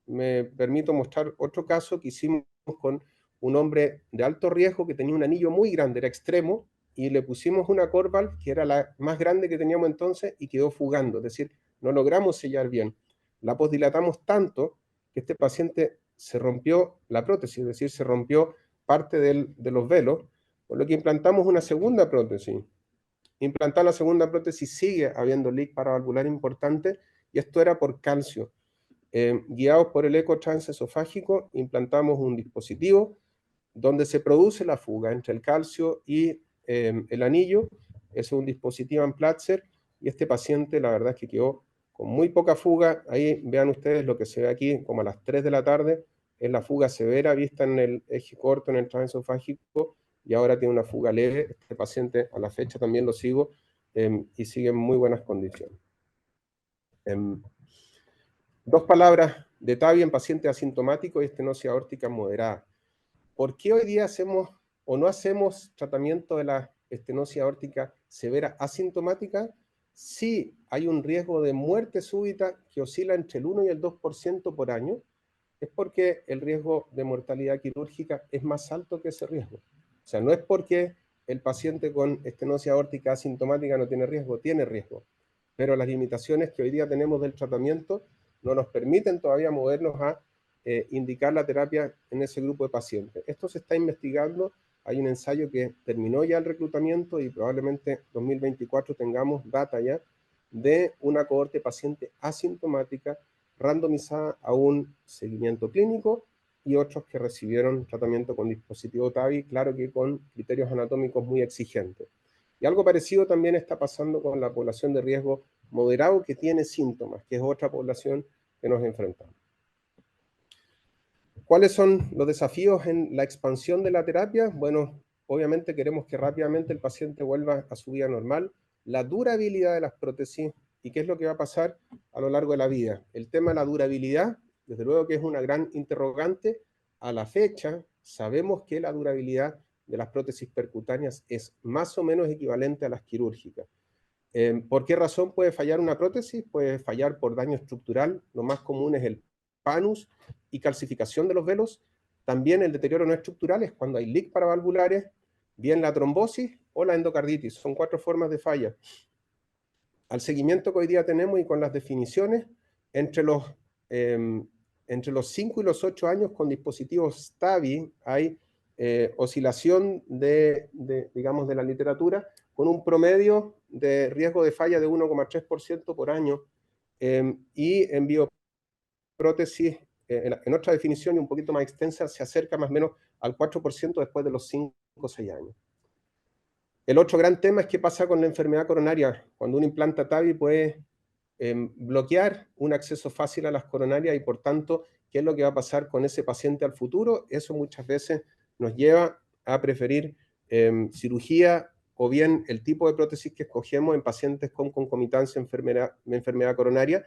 D: me permito mostrar otro caso que hicimos con un hombre de alto riesgo que tenía un anillo muy grande, era extremo, y le pusimos una Corval que era la más grande que teníamos entonces y quedó fugando, es decir, no logramos sellar bien. La posdilatamos tanto que este paciente se rompió la prótesis, es decir, se rompió parte de los velos, por lo que implantamos una segunda prótesis. Implantar la segunda prótesis sigue habiendo leak paravalvular importante, y esto era por calcio. Guiados por el eco transesofágico, implantamos un dispositivo donde se produce la fuga entre el calcio y el anillo. Es un dispositivo en Platzer, y este paciente la verdad es que quedó con muy poca fuga. Ahí vean ustedes lo que se ve aquí, como a las 3 de la tarde, es la fuga severa vista en el eje corto, en el transesofágico, y ahora tiene una fuga leve. Este paciente a la fecha también lo sigo y sigue en muy buenas condiciones. Dos palabras de TAVI en pacientes asintomáticos y estenosis aórtica moderada. ¿Por qué hoy día hacemos o no hacemos tratamiento de la estenosis aórtica severa asintomática? Sí hay un riesgo de muerte súbita que oscila entre el 1 y el 2% por año, es porque el riesgo de mortalidad quirúrgica es más alto que ese riesgo. O sea, no es porque el paciente con estenosis aórtica asintomática no tiene riesgo, tiene riesgo. Pero las limitaciones que hoy día tenemos del tratamiento no nos permiten todavía movernos a indicar la terapia en ese grupo de pacientes. Esto se está investigando, hay un ensayo que terminó ya el reclutamiento y probablemente 2024 tengamos data ya de una cohorte paciente asintomática randomizada a un seguimiento clínico y otros que recibieron tratamiento con dispositivo TAVI, claro que con criterios anatómicos muy exigentes. Y algo parecido también está pasando con la población de riesgo moderado que tiene síntomas, que es otra población que nos enfrentamos. ¿Cuáles son los desafíos en la expansión de la terapia? Bueno, obviamente queremos que rápidamente el paciente vuelva a su vida normal, la durabilidad de las prótesis y qué es lo que va a pasar a lo largo de la vida. El tema de la durabilidad, desde luego que es una gran interrogante. A la fecha, sabemos que la durabilidad de las prótesis percutáneas es más o menos equivalente a las quirúrgicas. ¿Por qué razón puede fallar una prótesis? Puede fallar por daño estructural, lo más común es el panus y calcificación de los velos. También el deterioro no estructural es cuando hay leak paravalvulares, bien la trombosis o la endocarditis. Son 4 formas de falla. Al seguimiento que hoy día tenemos y con las definiciones, entre los 5 y los 8 años con dispositivos TAVI hay oscilación digamos, de la literatura con un promedio de riesgo de falla de 1,3% por año y en bioprótesis, en otra definición y un poquito más extensa, se acerca más o menos al 4% después de los 5 o 6 años. El otro gran tema es qué pasa con la enfermedad coronaria. Cuando uno implanta TAVI puede bloquear un acceso fácil a las coronarias y por tanto, ¿qué es lo que va a pasar con ese paciente al futuro? Eso muchas veces nos lleva a preferir cirugía o bien el tipo de prótesis que escogemos en pacientes con concomitancia enfermedad coronaria,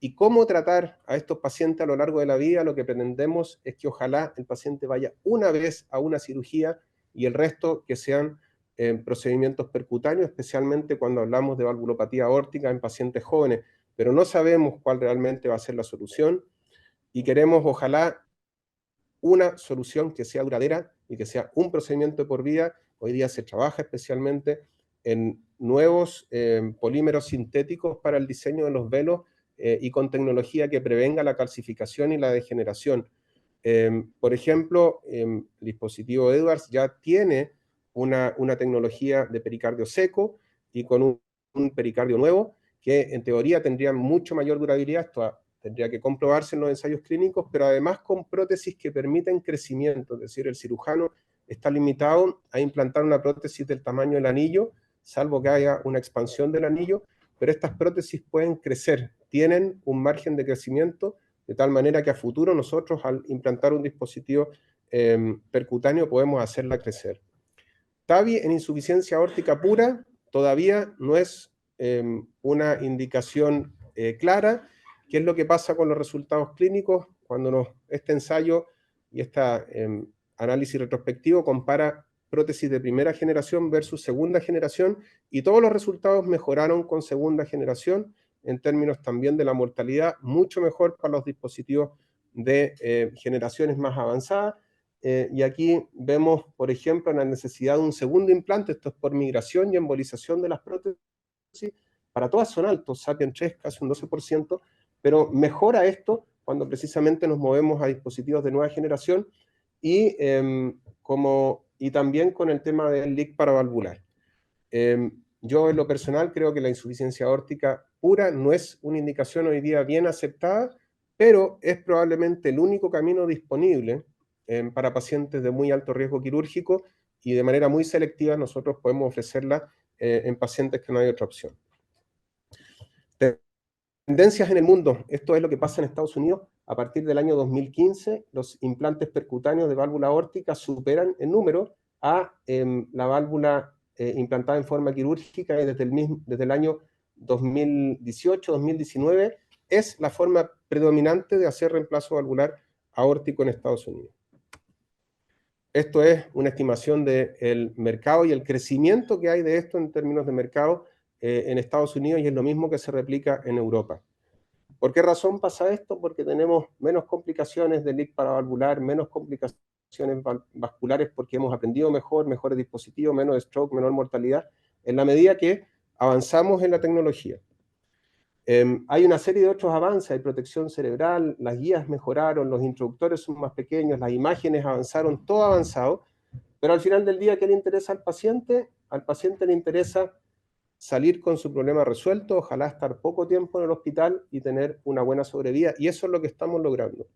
D: y cómo tratar a estos pacientes a lo largo de la vida. Lo que pretendemos es que ojalá el paciente vaya una vez a una cirugía y el resto que sean procedimientos percutáneos, especialmente cuando hablamos de valvulopatía aórtica en pacientes jóvenes, pero no sabemos cuál realmente va a ser la solución y queremos ojalá una solución que sea duradera y que sea un procedimiento de por vida. Hoy día se trabaja especialmente en nuevos polímeros sintéticos para el diseño de los velos y con tecnología que prevenga la calcificación y la degeneración. Por ejemplo, el dispositivo Edwards ya tiene una tecnología de pericardio seco y con un pericardio nuevo que en teoría tendría mucho mayor durabilidad. Esto tendría que comprobarse en los ensayos clínicos, pero además con prótesis que permiten crecimiento, es decir, el cirujano está limitado a implantar una prótesis del tamaño del anillo, salvo que haya una expansión del anillo, pero estas prótesis pueden crecer, tienen un margen de crecimiento, de tal manera que a futuro nosotros al implantar un dispositivo percutáneo podemos hacerla crecer. TAVI en insuficiencia aórtica pura todavía no es una indicación clara. ¿Qué es lo que pasa con los resultados clínicos? Cuando este ensayo y este análisis retrospectivo compara prótesis de primera generación versus segunda generación, y todos los resultados mejoraron con segunda generación, en términos también de la mortalidad, mucho mejor para los dispositivos de generaciones más avanzadas. Y aquí vemos, por ejemplo, la necesidad de un segundo implante. Esto es por migración y embolización de las prótesis. Para todas son altos, Sapien 3 casi un 12%, pero mejora esto cuando precisamente nos movemos a dispositivos de nueva generación y, y también con el tema del leak paravalvular. Yo en lo personal creo que la insuficiencia aórtica pura no es una indicación hoy día bien aceptada, pero es probablemente el único camino disponible para pacientes de muy alto riesgo quirúrgico, y de manera muy selectiva nosotros podemos ofrecerla en pacientes que no hay otra opción. Tendencias en el mundo. Esto es lo que pasa en Estados Unidos. A partir del año 2015, los implantes percutáneos de válvula aórtica superan en número a la válvula implantada en forma quirúrgica, y desde el año 2018-2019 es la forma predominante de hacer reemplazo valvular aórtico en Estados Unidos. Esto es una estimación del mercado y el crecimiento que hay de esto en términos de mercado en Estados Unidos, y es lo mismo que se replica en Europa. ¿Por qué razón pasa esto? Porque tenemos menos complicaciones de leak paravalvular, menos complicaciones vasculares, porque hemos aprendido mejores dispositivos, menos stroke, menor mortalidad, en la medida que avanzamos en la tecnología. Hay una serie de otros avances, hay protección cerebral, las guías mejoraron, los introductores son más pequeños, las imágenes avanzaron, todo avanzado, pero al final del día, ¿qué le interesa al paciente? Al paciente le interesa salir con su problema resuelto, ojalá estar poco tiempo en el hospital y tener una buena sobrevida, y eso es lo que estamos logrando.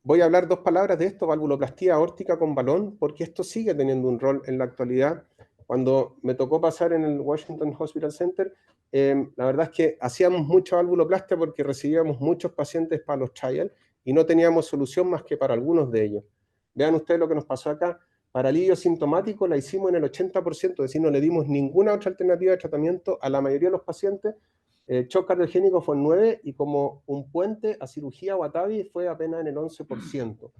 D: Voy a hablar dos palabras de esto, valvuloplastía aórtica con balón, porque esto sigue teniendo un rol en la actualidad. Cuando me tocó pasar en el Washington Hospital Center, la verdad es que hacíamos mucha valvuloplastia porque recibíamos muchos pacientes para los trials y no teníamos solución más que para algunos de ellos. Vean ustedes lo que nos pasó acá. Para alivio sintomático la hicimos en el 80%, es decir, no le dimos ninguna otra alternativa de tratamiento a la mayoría de los pacientes. Shock cardiogénico fue en 9%, y como un puente a cirugía o a TAVI fue apenas en el 11%.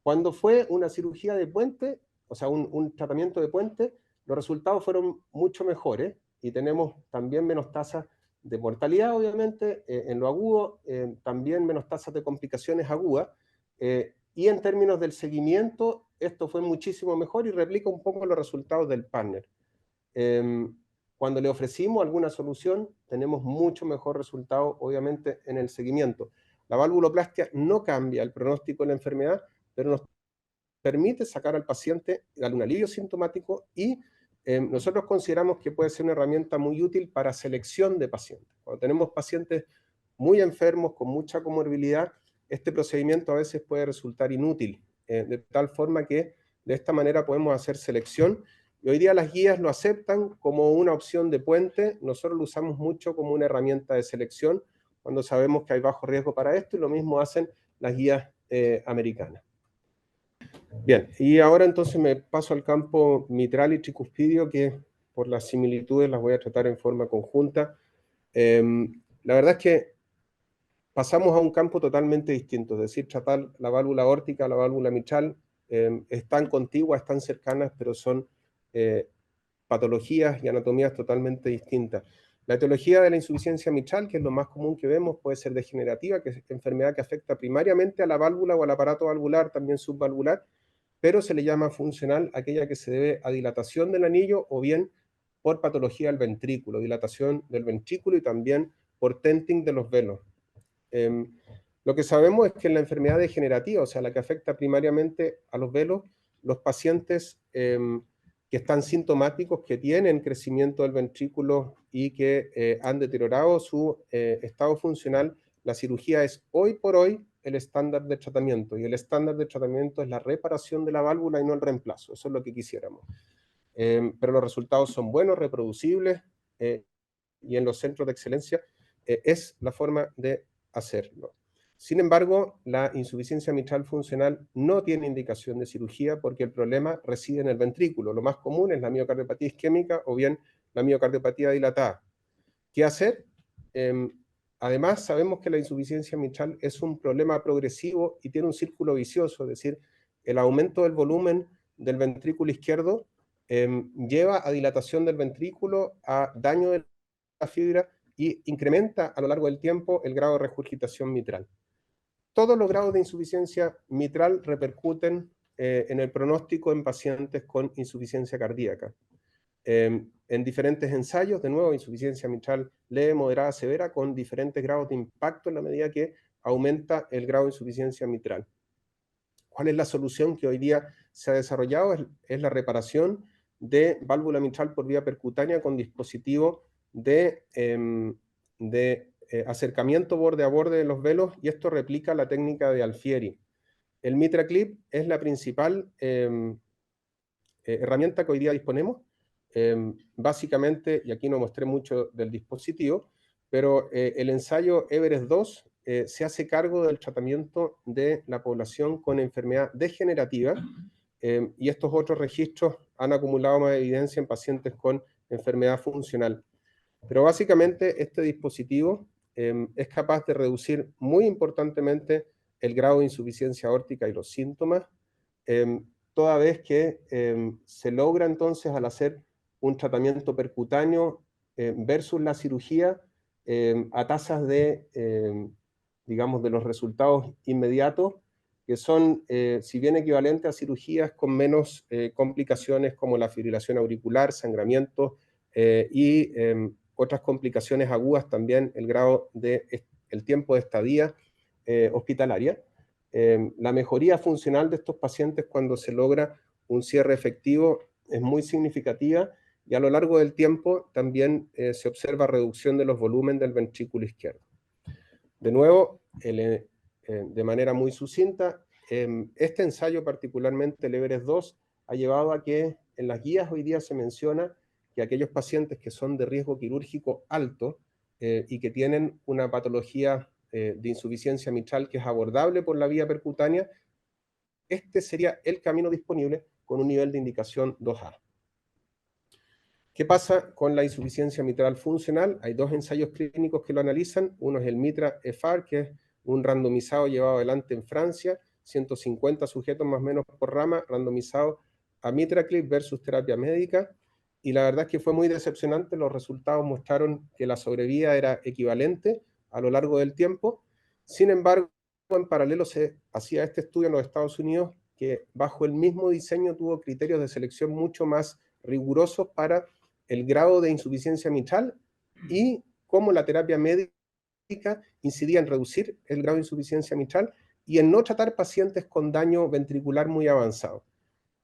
D: Cuando fue una cirugía de puente, o sea, un tratamiento de puente, los resultados fueron mucho mejores y tenemos también menos tasas de mortalidad, obviamente, en lo agudo, también menos tasas de complicaciones agudas, y en términos del seguimiento, esto fue muchísimo mejor y replica un poco los resultados del partner. Cuando le ofrecimos alguna solución, tenemos mucho mejor resultado, obviamente, en el seguimiento. La valvuloplastia no cambia el pronóstico de la enfermedad, pero nos permite sacar al paciente, darle un alivio sintomático, y nosotros consideramos que puede ser una herramienta muy útil para selección de pacientes. Cuando tenemos pacientes muy enfermos, con mucha comorbilidad, este procedimiento a veces puede resultar inútil, de tal forma que de esta manera podemos hacer selección. Y hoy día las guías lo aceptan como una opción de puente. Nosotros lo usamos mucho como una herramienta de selección cuando sabemos que hay bajo riesgo para esto, y lo mismo hacen las guías americanas. Bien, y ahora entonces me paso al campo mitral y tricuspidio, que por las similitudes las voy a tratar en forma conjunta. La verdad es que pasamos a un campo totalmente distinto, es decir, tratar la válvula aórtica, la válvula mitral, están contiguas, están cercanas, pero son patologías y anatomías totalmente distintas. La etiología de la insuficiencia mitral, que es lo más común que vemos, puede ser degenerativa, que es enfermedad que afecta primariamente a la válvula o al aparato valvular, también subvalvular, pero se le llama funcional aquella que se debe a dilatación del anillo o bien por patología del ventrículo, dilatación del ventrículo y también por tenting de los velos. Lo que sabemos es que en la enfermedad degenerativa, o sea, la que afecta primariamente a los velos, los pacientes que están sintomáticos, que tienen crecimiento del ventrículo y que han deteriorado su estado funcional, la cirugía es hoy por hoy el estándar de tratamiento, y el estándar de tratamiento es la reparación de la válvula y no el reemplazo. Eso es lo que quisiéramos. Pero los resultados son buenos, reproducibles, y en los centros de excelencia es la forma de hacerlo. Sin embargo, la insuficiencia mitral funcional no tiene indicación de cirugía porque el problema reside en el ventrículo. Lo más común es la miocardiopatía isquémica o bien la miocardiopatía dilatada. ¿Qué hacer? Además, sabemos que la insuficiencia mitral es un problema progresivo y tiene un círculo vicioso, es decir, el aumento del volumen del ventrículo izquierdo lleva a dilatación del ventrículo, a daño de la fibra y incrementa a lo largo del tiempo el grado de regurgitación mitral. Todos los grados de insuficiencia mitral repercuten en el pronóstico en pacientes con insuficiencia cardíaca. En diferentes ensayos, de nuevo, insuficiencia mitral leve, moderada, severa, con diferentes grados de impacto en la medida que aumenta el grado de insuficiencia mitral. ¿Cuál es la solución que hoy día se ha desarrollado? Es la reparación de válvula mitral por vía percutánea con dispositivo de acercamiento borde a borde de los velos, y esto replica la técnica de Alfieri. El MitraClip es la principal herramienta que hoy día disponemos. Básicamente, y aquí no mostré mucho del dispositivo, pero el ensayo Everest 2 se hace cargo del tratamiento de la población con enfermedad degenerativa, y estos otros registros han acumulado más evidencia en pacientes con enfermedad funcional. Pero básicamente este dispositivo es capaz de reducir muy importantemente el grado de insuficiencia aórtica y los síntomas, toda vez que se logra entonces, al hacer un tratamiento percutáneo versus la cirugía, a tasas de, digamos, de los resultados inmediatos, que son, si bien equivalentes a cirugías, con menos complicaciones como la fibrilación auricular, sangramiento y otras complicaciones agudas, también el grado de el tiempo de estadía hospitalaria. La mejoría funcional de estos pacientes cuando se logra un cierre efectivo es muy significativa, y a lo largo del tiempo también se observa reducción de los volúmenes del ventrículo izquierdo. De nuevo, de manera muy sucinta, este ensayo, particularmente el Everest 2, ha llevado a que en las guías hoy día se menciona que aquellos pacientes que son de riesgo quirúrgico alto y que tienen una patología de insuficiencia mitral que es abordable por la vía percutánea, este sería el camino disponible con un nivel de indicación 2A. ¿Qué pasa con la insuficiencia mitral funcional? Hay dos ensayos clínicos que lo analizan. Uno es el MITRA-FR, que es un randomizado llevado adelante en Francia, 150 sujetos más o menos por rama, randomizado a MitraClip versus terapia médica, y la verdad es que fue muy decepcionante. Los resultados mostraron que la sobrevida era equivalente a lo largo del tiempo. Sin embargo, en paralelo se hacía este estudio en los Estados Unidos, que bajo el mismo diseño tuvo criterios de selección mucho más rigurosos para el grado de insuficiencia mitral y cómo la terapia médica incidía en reducir el grado de insuficiencia mitral y en no tratar pacientes con daño ventricular muy avanzado.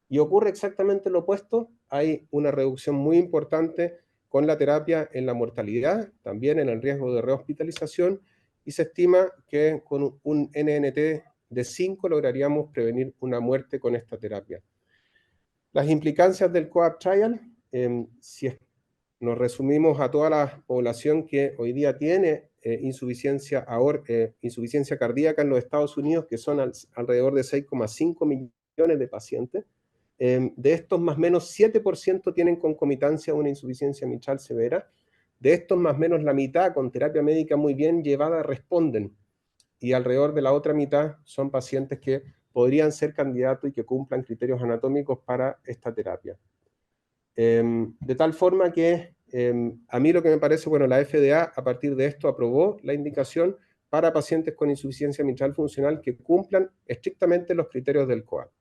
D: Y ocurre exactamente lo opuesto. Hay una reducción muy importante con la terapia en la mortalidad, también en el riesgo de rehospitalización, y se estima que con un NNT de 5 lograríamos prevenir una muerte con esta terapia. Las implicancias del COAPT Trial, si nos resumimos a toda la población que hoy día tiene insuficiencia cardíaca en los Estados Unidos, que son alrededor de 6,5 millones de pacientes. De estos, más o menos 7% tienen concomitancia una insuficiencia mitral severa. De estos, más o menos la mitad, con terapia médica muy bien llevada, responden. Y alrededor de la otra mitad son pacientes que podrían ser candidatos y que cumplan criterios anatómicos para esta terapia. De tal forma que a mí lo que me parece, bueno, la FDA a partir de esto aprobó la indicación para pacientes con insuficiencia mitral funcional que cumplan estrictamente los criterios del COAPT.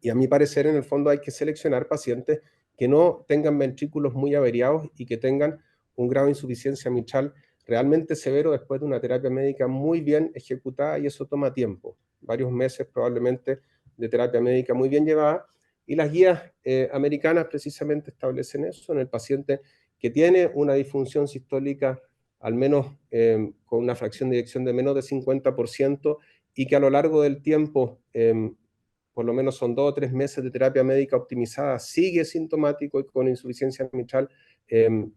D: Y a mi parecer, en el fondo, hay que seleccionar pacientes que no tengan ventrículos muy averiados y que tengan un grado de insuficiencia mitral realmente severo después de una terapia médica muy bien ejecutada, y eso toma tiempo, varios meses probablemente de terapia médica muy bien llevada, y las guías americanas precisamente establecen eso en el paciente que tiene una disfunción sistólica al menos con una fracción de eyección de menos de 50% y que a lo largo del tiempo por lo menos son 2 o 3 meses de terapia médica optimizada, sigue sintomático y con insuficiencia mitral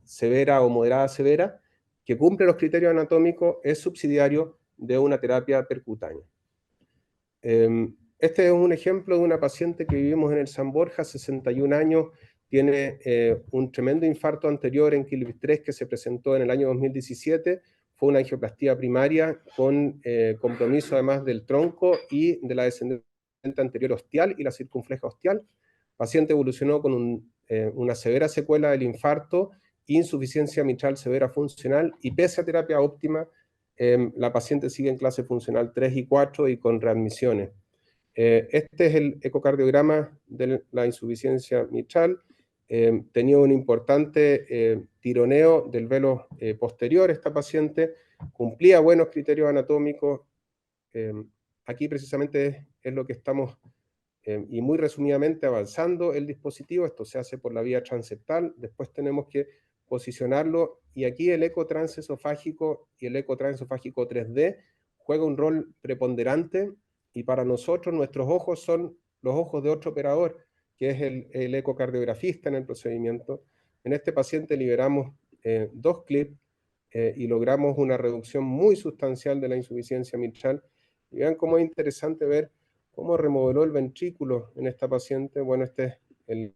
D: severa o moderada severa, que cumple los criterios anatómicos, es subsidiario de una terapia percutánea. Este es un ejemplo de una paciente que vivimos en el San Borja, 61 años, tiene un tremendo infarto anterior en Quilmes que se presentó en el año 2017, fue una angioplastía primaria con compromiso además del tronco y de la descendencia anterior ostial y la circunfleja ostial. El paciente evolucionó con una severa secuela del infarto, insuficiencia mitral severa funcional, y pese a terapia óptima, la paciente sigue en clase funcional 3 y 4 y con readmisiones. Este es el ecocardiograma de la insuficiencia mitral. Tenía un importante tironeo del velo posterior esta paciente, cumplía buenos criterios anatómicos. Aquí precisamente es lo que estamos, y muy resumidamente, avanzando el dispositivo. Esto se hace por la vía transeptal, después tenemos que posicionarlo, y aquí el eco transesofágico y el eco transesofágico 3D juega un rol preponderante, y para nosotros nuestros ojos son los ojos de otro operador, que es el ecocardiografista en el procedimiento. En este paciente liberamos 2 clips y logramos una reducción muy sustancial de la insuficiencia mitral. Y vean cómo es interesante ver cómo remodeló el ventrículo en esta paciente. Bueno, este es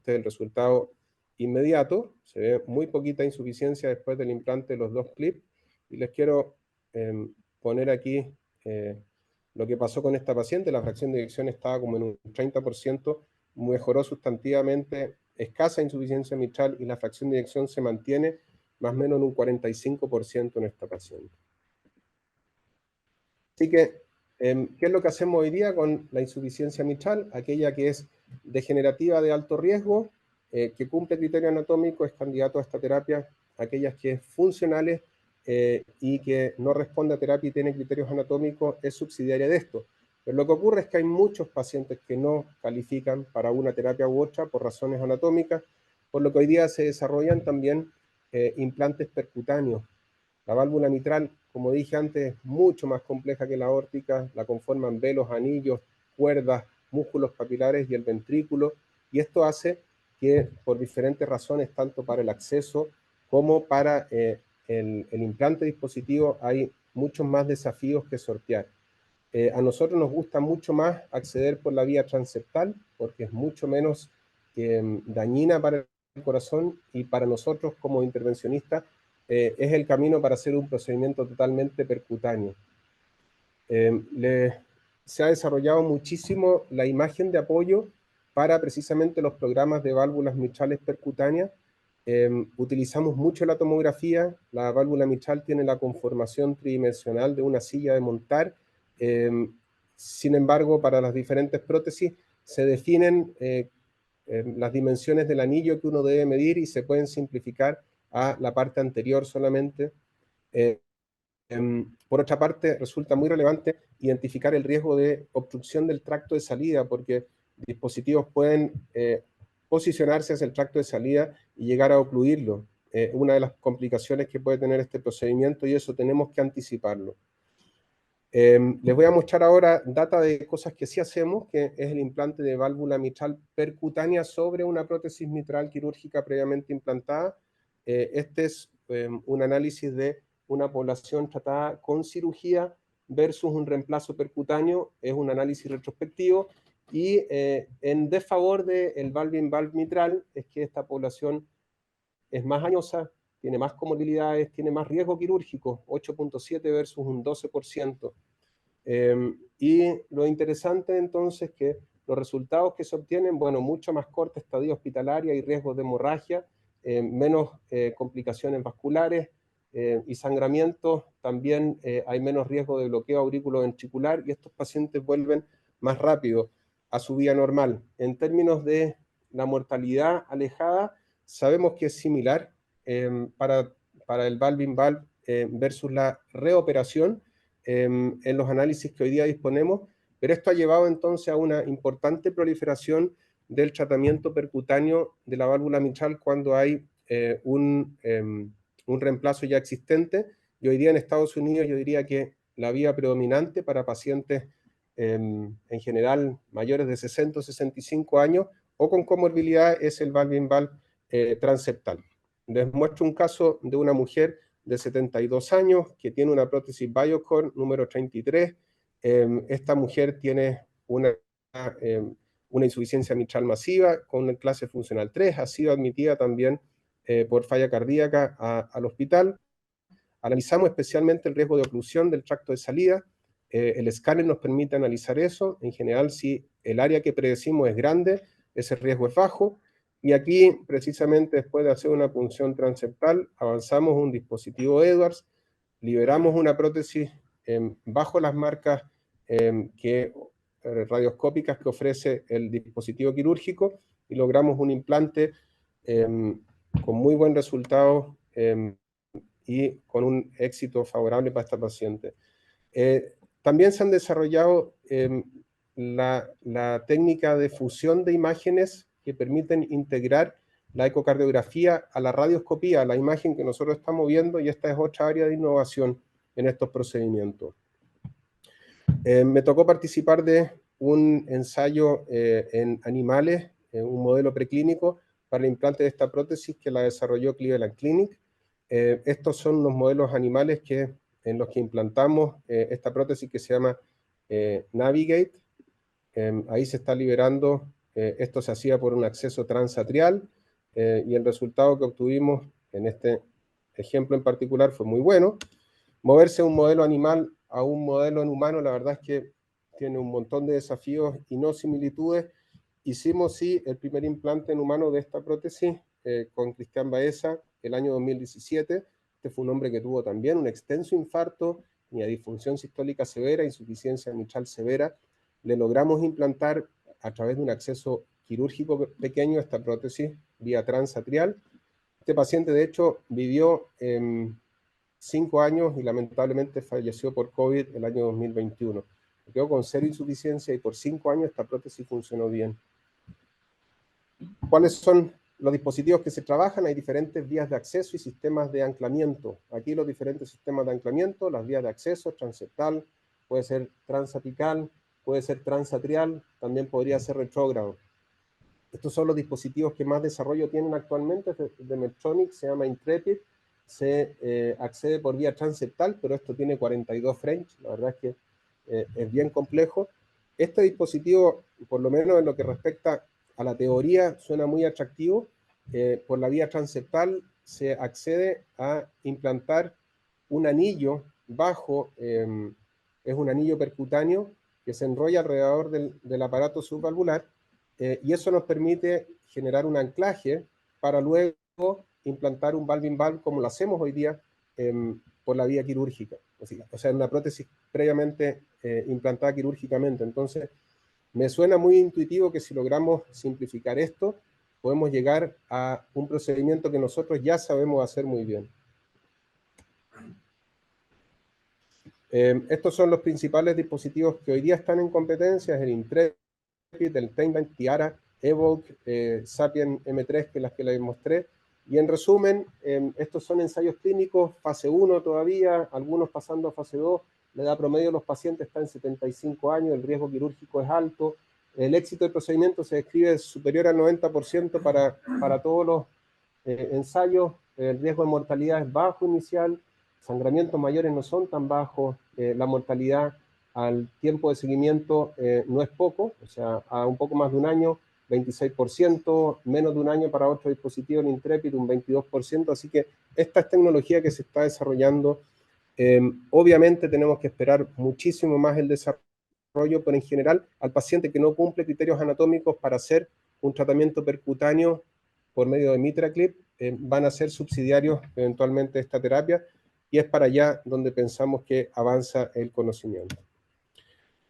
D: el resultado inmediato. Se ve muy poquita insuficiencia después del implante de los 2 clips. Y les quiero poner aquí lo que pasó con esta paciente. La fracción de eyección estaba como en un 30%, mejoró sustantivamente, escasa insuficiencia mitral, y la fracción de eyección se mantiene más o menos en un 45% en esta paciente. Así que, ¿qué es lo que hacemos hoy día con la insuficiencia mitral? Aquella que es degenerativa de alto riesgo, que cumple criterio anatómico, es candidato a esta terapia. Aquellas que es funcionales y que no responde a terapia y tiene criterios anatómicos, es subsidiaria de esto. Pero lo que ocurre es que hay muchos pacientes que no califican para una terapia u otra por razones anatómicas, por lo que hoy día se desarrollan también implantes percutáneos. La válvula mitral, como dije antes, es mucho más compleja que la aórtica, la conforman velos, anillos, cuerdas, músculos papilares y el ventrículo, y esto hace que por diferentes razones, tanto para el acceso como para el implante dispositivo, hay muchos más desafíos que sortear. A nosotros nos gusta mucho más acceder por la vía transeptal, porque es mucho menos dañina para el corazón, y para nosotros como intervencionistas es el camino para hacer un procedimiento totalmente percutáneo. Se ha desarrollado muchísimo la imagen de apoyo para precisamente los programas de válvulas mitrales percutáneas. Utilizamos mucho la tomografía. La válvula mitral tiene la conformación tridimensional de una silla de montar. Sin embargo, para las diferentes prótesis se definen las dimensiones del anillo que uno debe medir y se pueden simplificar a la parte anterior solamente. Por otra parte, resulta muy relevante identificar el riesgo de obstrucción del tracto de salida, porque dispositivos pueden posicionarse hacia el tracto de salida y llegar a ocluirlo. Una de las complicaciones que puede tener este procedimiento, y eso tenemos que anticiparlo. Les voy a mostrar ahora data de cosas que sí hacemos, que es el implante de válvula mitral percutánea sobre una prótesis mitral quirúrgica previamente implantada. Este es un análisis de una población tratada con cirugía versus un reemplazo percutáneo, es un análisis retrospectivo, y en desfavor del valve-in-valve mitral es que esta población es más añosa, tiene más comorbilidades, tiene más riesgo quirúrgico, 8.7 versus un 12%. Y lo interesante entonces que los resultados que se obtienen, bueno, mucho más corta estadía hospitalaria y riesgos de hemorragia, menos complicaciones vasculares y sangramientos, también hay menos riesgo de bloqueo auriculoventricular y estos pacientes vuelven más rápido a su vida normal. En términos de la mortalidad alejada, sabemos que es similar para el valve-in-valve versus la reoperación en los análisis que hoy día disponemos, pero esto ha llevado entonces a una importante proliferación del tratamiento percutáneo de la válvula mitral cuando hay un reemplazo ya existente, y hoy día en Estados Unidos yo diría que la vía predominante para pacientes en general mayores de 60 o 65 años o con comorbilidad es el valve-in-valve transeptal. Les muestro un caso de una mujer de 72 años que tiene una prótesis Biocore número 33. Esta mujer tiene una insuficiencia mitral masiva con una clase funcional 3, ha sido admitida también por falla cardíaca al hospital. Analizamos especialmente el riesgo de oclusión del tracto de salida. El escáner nos permite analizar eso. En general, si el área que predecimos es grande, ese riesgo es bajo. Y aquí, precisamente después de hacer una punción transeptal, avanzamos un dispositivo Edwards, liberamos una prótesis bajo las marcas radioscópicas que ofrece el dispositivo quirúrgico y logramos un implante con muy buen resultado y con un éxito favorable para esta paciente. También se han desarrollado la técnica de fusión de imágenes que permiten integrar la ecocardiografía a la radioscopía, a la imagen que nosotros estamos viendo, y esta es otra área de innovación en estos procedimientos. Me tocó participar de un ensayo en animales, un modelo preclínico para el implante de esta prótesis que la desarrolló Cleveland Clinic. Estos son los modelos animales en los que implantamos esta prótesis que se llama Navigate. Ahí se está liberando, esto se hacía por un acceso transatrial y el resultado que obtuvimos en este ejemplo en particular fue muy bueno. Moverse de un modelo animal a un modelo en humano, la verdad es que tiene un montón de desafíos y no similitudes. Hicimos, sí, el primer implante en humano de esta prótesis con Cristian Baeza el año 2017. Este fue un hombre que tuvo también un extenso infarto, tenía disfunción sistólica severa, insuficiencia mitral severa. Le logramos implantar a través de un acceso quirúrgico pequeño esta prótesis vía transatrial. Este paciente, de hecho, vivió 5 años y lamentablemente falleció por COVID el año 2021. Quedó con 0 insuficiencia y por 5 años esta prótesis funcionó bien. ¿Cuáles son los dispositivos que se trabajan? Hay diferentes vías de acceso y sistemas de anclamiento. Aquí los diferentes sistemas de anclamiento, las vías de acceso, transeptal, puede ser transapical, puede ser transatrial, también podría ser retrógrado. Estos son los dispositivos que más desarrollo tienen actualmente de Medtronic, se llama Intrepid, se accede por vía transeptal, pero esto tiene 42 frames, la verdad es que es bien complejo. Este dispositivo, por lo menos en lo que respecta a la teoría, suena muy atractivo. Por la vía transeptal se accede a implantar un anillo bajo, es un anillo percutáneo que se enrolla alrededor del aparato subvalvular, y eso nos permite generar un anclaje para luego implantar un valve-in-valve como lo hacemos hoy día por la vía quirúrgica, o sea, una prótesis previamente implantada quirúrgicamente. Entonces, me suena muy intuitivo que si logramos simplificar esto, podemos llegar a un procedimiento que nosotros ya sabemos hacer muy bien. Estos son los principales dispositivos que hoy día están en competencia, el Intrepid, el Tendyne, Tiara, Evoque, Sapien M3, que es las que les mostré. Y en resumen, estos son ensayos clínicos, fase 1 todavía, algunos pasando a fase 2, la edad promedio de los pacientes está en 75 años, el riesgo quirúrgico es alto, el éxito del procedimiento se describe superior al 90% para todos los ensayos, el riesgo de mortalidad es bajo inicial, sangramientos mayores no son tan bajos, la mortalidad al tiempo de seguimiento no es poco, o sea, a un poco más de un año, 26%, menos de un año para otro dispositivo, el Intrepid, un 22%, así que esta es tecnología que se está desarrollando. Obviamente tenemos que esperar muchísimo más el desarrollo, pero en general al paciente que no cumple criterios anatómicos para hacer un tratamiento percutáneo por medio de MitraClip, van a ser subsidiarios eventualmente de esta terapia, y es para allá donde pensamos que avanza el conocimiento.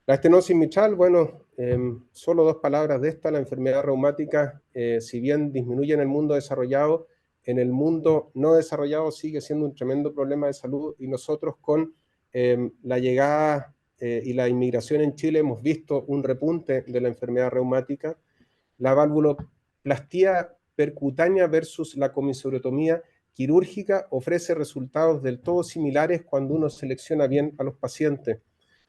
D: La estenosis mitral, bueno, solo 2 palabras de esta. La enfermedad reumática, si bien disminuye en el mundo desarrollado, en el mundo no desarrollado sigue siendo un tremendo problema de salud, y nosotros con la llegada y la inmigración en Chile hemos visto un repunte de la enfermedad reumática. La valvuloplastía percutánea versus la comisuriectomía quirúrgica ofrece resultados del todo similares cuando uno selecciona bien a los pacientes.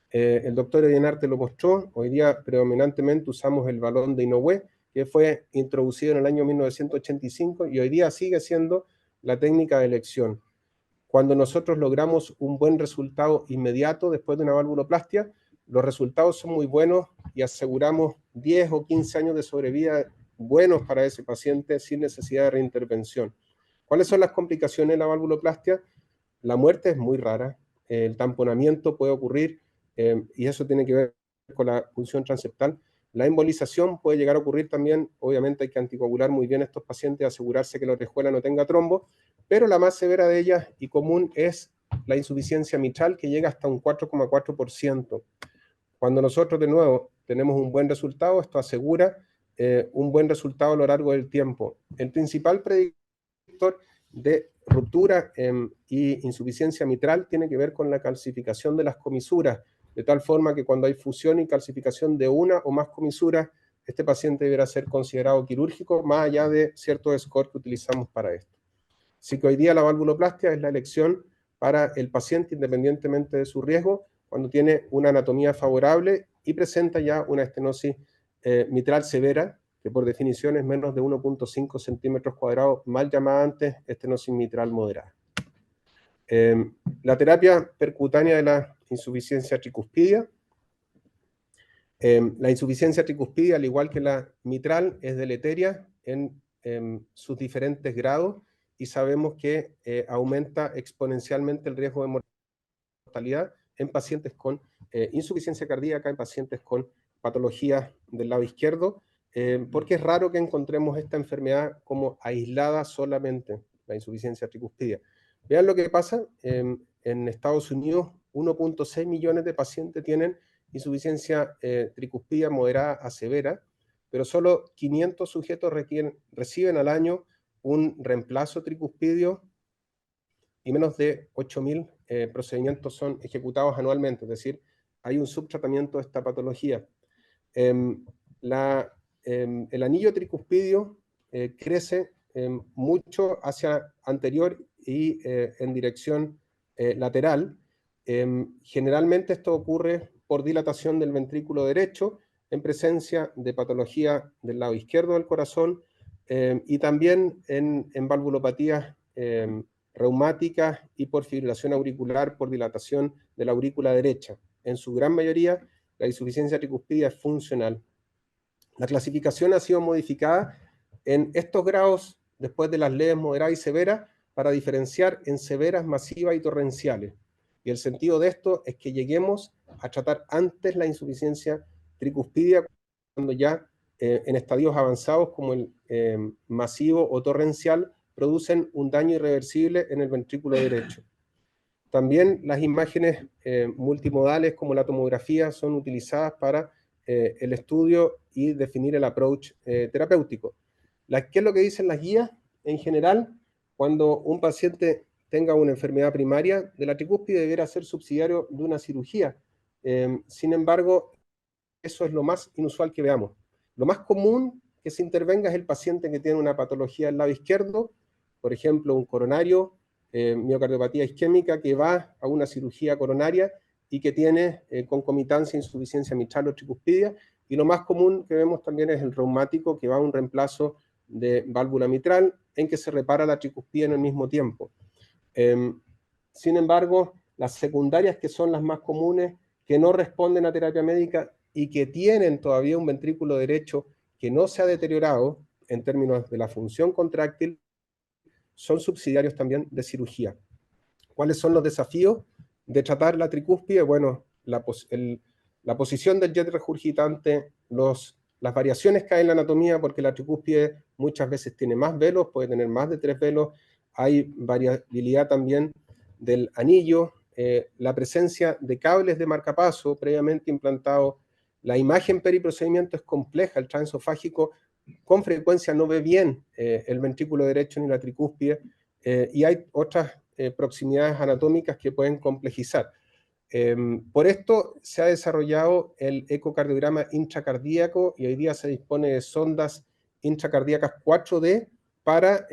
D: El doctor Edenarte lo mostró. Hoy día predominantemente usamos el balón de Inoue, que fue introducido en el año 1985 y hoy día sigue siendo la técnica de elección. Cuando nosotros logramos un buen resultado inmediato después de una valvuloplastia, los resultados son muy buenos y aseguramos 10 o 15 años de sobrevida buenos para ese paciente sin necesidad de reintervención. ¿Cuáles son las complicaciones de la valvuloplastia? La muerte es muy rara, el tamponamiento puede ocurrir, y eso tiene que ver con la función transeptal. La embolización puede llegar a ocurrir también. Obviamente hay que anticoagular muy bien a estos pacientes, asegurarse que la orejuela no tenga trombo, pero la más severa de ellas y común es la insuficiencia mitral, que llega hasta un 4,4%. Cuando nosotros de nuevo tenemos un buen resultado, esto asegura un buen resultado a lo largo del tiempo. El principal predictor de ruptura y insuficiencia mitral tiene que ver con la calcificación de las comisuras, de tal forma que cuando hay fusión y calcificación de una o más comisuras, este paciente deberá ser considerado quirúrgico, más allá de ciertos scores que utilizamos para esto. Así que hoy día la valvuloplastia es la elección para el paciente independientemente de su riesgo, cuando tiene una anatomía favorable y presenta ya una estenosis mitral severa, que por definición es menos de 1,5 centímetros cuadrados, mal llamada antes estenosis mitral moderada. La terapia percutánea de la insuficiencia tricuspidia. La insuficiencia tricuspidia, al igual que la mitral, es deleteria en sus diferentes grados, y sabemos que aumenta exponencialmente el riesgo de mortalidad en pacientes con insuficiencia cardíaca, en pacientes con patologías del lado izquierdo, porque es raro que encontremos esta enfermedad como aislada solamente, la insuficiencia tricuspidia. Vean lo que pasa, en Estados Unidos 1,6 millones de pacientes tienen insuficiencia tricuspidia moderada a severa, pero solo 500 sujetos reciben al año un reemplazo tricuspidio, y menos de 8.000 procedimientos son ejecutados anualmente, es decir, hay un subtratamiento de esta patología. El anillo tricuspidio crece mucho hacia anterior y en dirección lateral. Generalmente esto ocurre por dilatación del ventrículo derecho, en presencia de patología del lado izquierdo del corazón, y también en valvulopatías reumáticas y por fibrilación auricular por dilatación de la aurícula derecha. En su gran mayoría, la insuficiencia tricuspidia es funcional. La clasificación ha sido modificada en estos grados después de las leves, moderadas y severas, para diferenciar en severas, masivas y torrenciales. Y el sentido de esto es que lleguemos a tratar antes la insuficiencia tricuspidia, cuando ya en estadios avanzados como el masivo o torrencial producen un daño irreversible en el ventrículo derecho. También las imágenes multimodales como la tomografía son utilizadas para el estudio y definir el approach terapéutico. ¿Qué es lo que dicen las guías? En general, cuando un paciente tenga una enfermedad primaria de la tricúspide, deberá ser subsidiario de una cirugía. Sin embargo, eso es lo más inusual que veamos. Lo más común que se intervenga es el paciente que tiene una patología del lado izquierdo, por ejemplo, un coronario, miocardiopatía isquémica, que va a una cirugía coronaria y que tiene concomitancia, insuficiencia mitral o tricuspidia. Y lo más común que vemos también es el reumático, que va a un reemplazo de válvula mitral, en que se repara la tricuspidia en el mismo tiempo. Sin embargo, las secundarias, que son las más comunes, que no responden a terapia médica y que tienen todavía un ventrículo derecho que no se ha deteriorado en términos de la función contráctil, son subsidiarios también de cirugía. ¿Cuáles son los desafíos de tratar la tricúspide? Bueno, la posición del jet regurgitante, las variaciones que hay en la anatomía, porque la tricúspide muchas veces tiene más velos, puede tener más de 3 velos, hay variabilidad también del anillo, la presencia de cables de marcapaso previamente implantados, la imagen periprocedimiento es compleja, el transesofágico con frecuencia no ve bien el ventrículo derecho ni la tricúspide, y hay otras proximidades anatómicas que pueden complejizar. Por esto se ha desarrollado el ecocardiograma intracardíaco y hoy día se dispone de sondas intracardíacas 4D para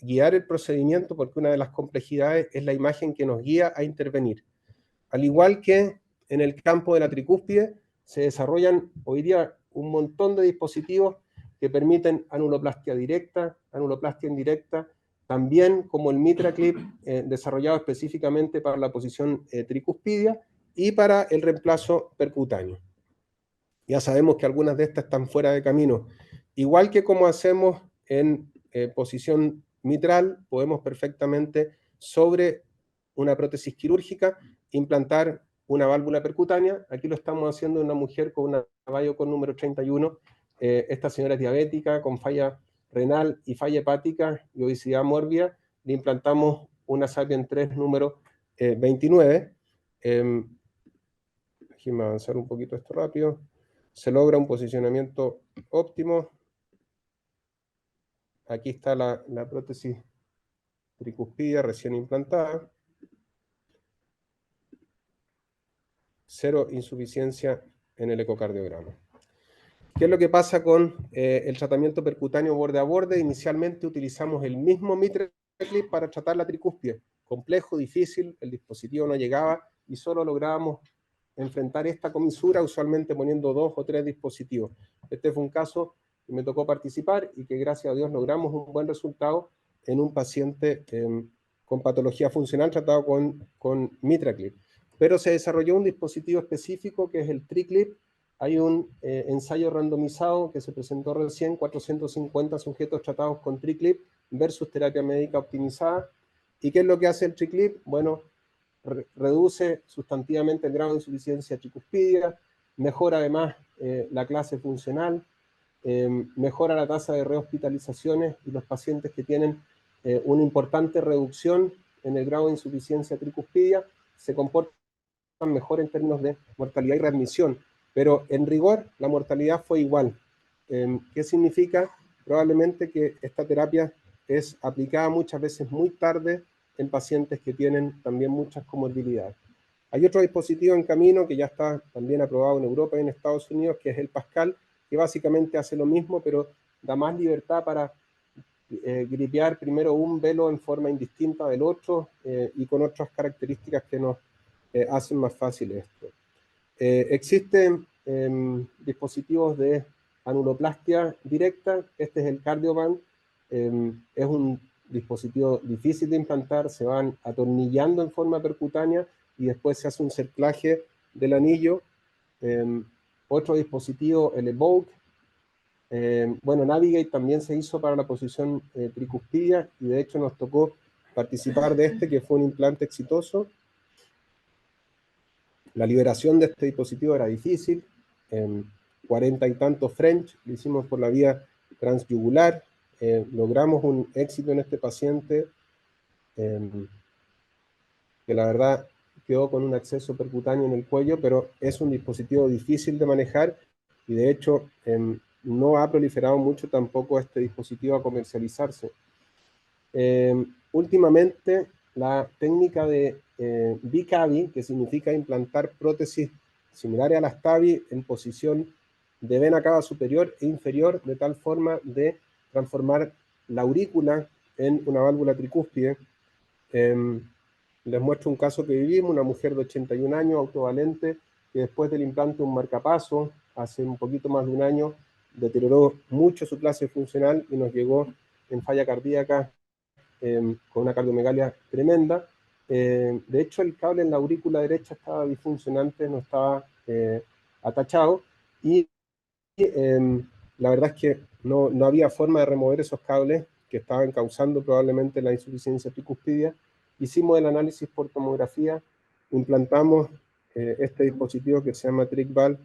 D: guiar el procedimiento, porque una de las complejidades es la imagen que nos guía a intervenir. Al igual que en el campo de la tricúspide, se desarrollan hoy día un montón de dispositivos que permiten anuloplastia directa, anuloplastia indirecta, también como el MitraClip, desarrollado específicamente para la posición tricuspidia y para el reemplazo percutáneo. Ya sabemos que algunas de estas están fuera de camino. Igual que como hacemos en posición mitral, podemos perfectamente sobre una prótesis quirúrgica implantar una válvula percutánea. Aquí lo estamos haciendo en una mujer con una Biocon número 31. Esta señora es diabética, con falla renal y falla hepática y obesidad mórbida. Le implantamos una Sapien 3 número 29. Déjenme avanzar un poquito esto rápido. Se logra un posicionamiento óptimo. Aquí está la prótesis tricuspidia recién implantada. Cero insuficiencia en el ecocardiograma. ¿Qué es lo que pasa con el tratamiento percutáneo borde a borde? Inicialmente utilizamos el mismo MitraClip para tratar la tricúspide. Complejo, difícil, el dispositivo no llegaba y solo lográbamos enfrentar esta comisura usualmente poniendo 2 o 3 dispositivos. Este fue un caso que me tocó participar y que gracias a Dios logramos un buen resultado en un paciente con patología funcional tratado con MitraClip. Pero se desarrolló un dispositivo específico que es el TriClip. Hay un ensayo randomizado que se presentó recién, 450 sujetos tratados con TriClip versus terapia médica optimizada. ¿Y qué es lo que hace el TriClip? Bueno, reduce sustantivamente el grado de insuficiencia tricuspidia, mejora además la clase funcional, mejora la tasa de rehospitalizaciones y los pacientes que tienen una importante reducción en el grado de insuficiencia tricuspidia se comportan mejor en términos de mortalidad y readmisión, pero en rigor la mortalidad fue igual. ¿Qué significa? Probablemente que esta terapia es aplicada muchas veces muy tarde en pacientes que tienen también muchas comorbilidades. Hay otro dispositivo en camino que ya está también aprobado en Europa y en Estados Unidos, que es el Pascal, que básicamente hace lo mismo, pero da más libertad para gripear primero un velo en forma indistinta del otro y con otras características que nos hacen más fácil esto. Existen dispositivos de anuloplastia directa. Este es el Cardioband. Es un dispositivo difícil de implantar, se van atornillando en forma percutánea y después se hace un cerclaje del anillo. Otro dispositivo, el Evoke. Bueno, Navigate también se hizo para la posición tricuspidia y de hecho nos tocó participar de este, que fue un implante exitoso. La liberación de este dispositivo era difícil, 40 y tantos French, lo hicimos por la vía transyugular, logramos un éxito en este paciente, que la verdad quedó con un acceso percutáneo en el cuello, pero es un dispositivo difícil de manejar y de hecho no ha proliferado mucho tampoco este dispositivo a comercializarse. Últimamente, la técnica de BCAVI, que significa implantar prótesis similares a las TAVI en posición de vena cava superior e inferior, de tal forma de transformar la aurícula en una válvula tricúspide. Les muestro un caso que vivimos, una mujer de 81 años, autovalente, que después del implante de un marcapaso, hace un poquito más de un año, deterioró mucho su clase funcional y nos llegó en falla cardíaca con una cardiomegalia tremenda. de hecho el cable en la aurícula derecha estaba disfuncionante, no estaba atachado, y la verdad es que no había forma de remover esos cables que estaban causando probablemente la insuficiencia tricuspidia. Hicimos el análisis por tomografía, implantamos este dispositivo que se llama TrickValve,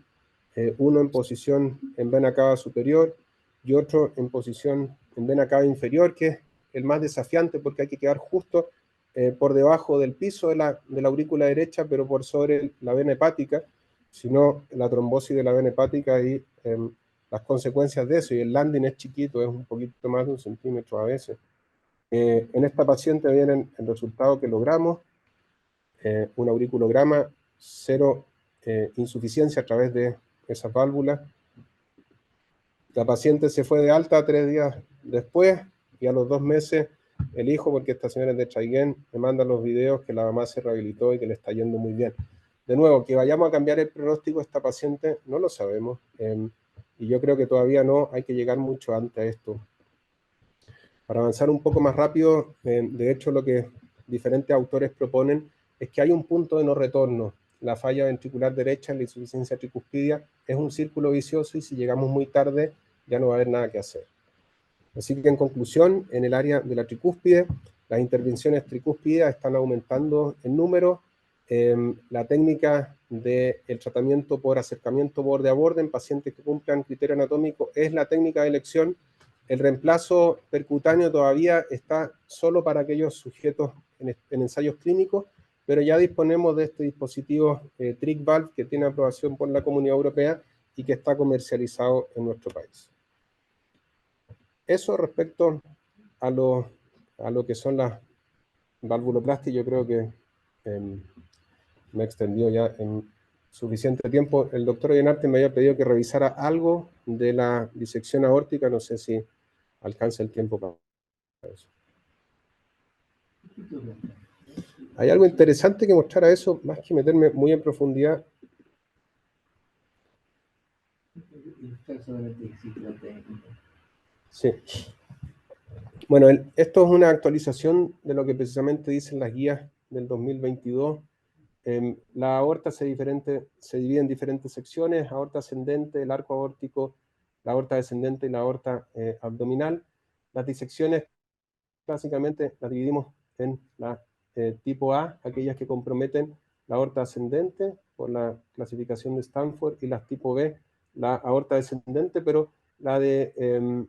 D: uno en posición en vena cava superior y otro en posición en vena cava inferior, que es el más desafiante porque hay que quedar justo por debajo del piso de la aurícula derecha, pero por sobre la vena hepática, sino la trombosis de la vena hepática y las consecuencias de eso, y el landing es chiquito, es un poquito más de 1 centímetro a veces. En esta paciente viene el resultado que logramos, un auriculograma, 0 insuficiencia a través de esas válvulas. La paciente se fue de alta 3 días después, y a los 2 meses el hijo, porque esta señora es de Chaiguén, me manda los videos que la mamá se rehabilitó y que le está yendo muy bien. De nuevo, que vayamos a cambiar el pronóstico de esta paciente, no lo sabemos, y yo creo que todavía no, hay que llegar mucho antes a esto. Para avanzar un poco más rápido, de hecho lo que diferentes autores proponen es que hay un punto de no retorno. La falla ventricular derecha, la insuficiencia tricuspidia, es un círculo vicioso y si llegamos muy tarde ya no va a haber nada que hacer. Así que en conclusión, en el área de la tricúspide, las intervenciones tricúspidas están aumentando en número. La técnica del tratamiento por acercamiento borde a borde en pacientes que cumplan criterio anatómico es la técnica de elección. El reemplazo percutáneo todavía está solo para aquellos sujetos en ensayos clínicos, pero ya disponemos de este dispositivo TrickValve que tiene aprobación por la Comunidad Europea y que está comercializado en nuestro país. Eso respecto a lo que son las valvuloplastias, yo creo que me extendió ya en suficiente tiempo. El doctor Ollanarte me había pedido que revisara algo de la disección aórtica, no sé si alcanza el tiempo para eso. Hay algo interesante que mostrar a eso, más que meterme muy en profundidad. Sí. Bueno, esto es una actualización de lo que precisamente dicen las guías del 2022. La aorta se divide en diferentes secciones: aorta ascendente, el arco aórtico, la aorta descendente y la aorta abdominal. Las disecciones básicamente las dividimos en la tipo A, aquellas que comprometen la aorta ascendente por la clasificación de Stanford, y las tipo B, la aorta descendente, pero la de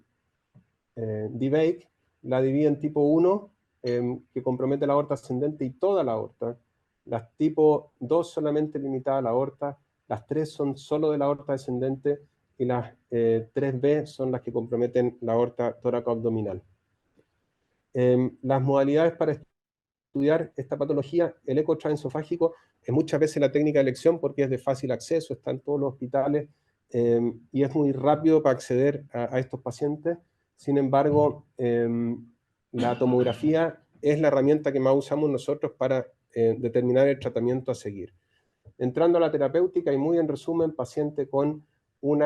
D: DeBake la divide en tipo 1, que compromete la aorta ascendente y toda la aorta. Las tipo 2 solamente limitada a la aorta, las 3 son solo de la aorta descendente, y las 3B son las que comprometen la aorta tóraco-abdominal. Las modalidades para estudiar esta patología, el eco transesofágico es muchas veces la técnica de elección porque es de fácil acceso, está en todos los hospitales y es muy rápido para acceder a estos pacientes. Sin embargo, la tomografía es la herramienta que más usamos nosotros para determinar el tratamiento a seguir. Entrando a la terapéutica, y muy en resumen, paciente con un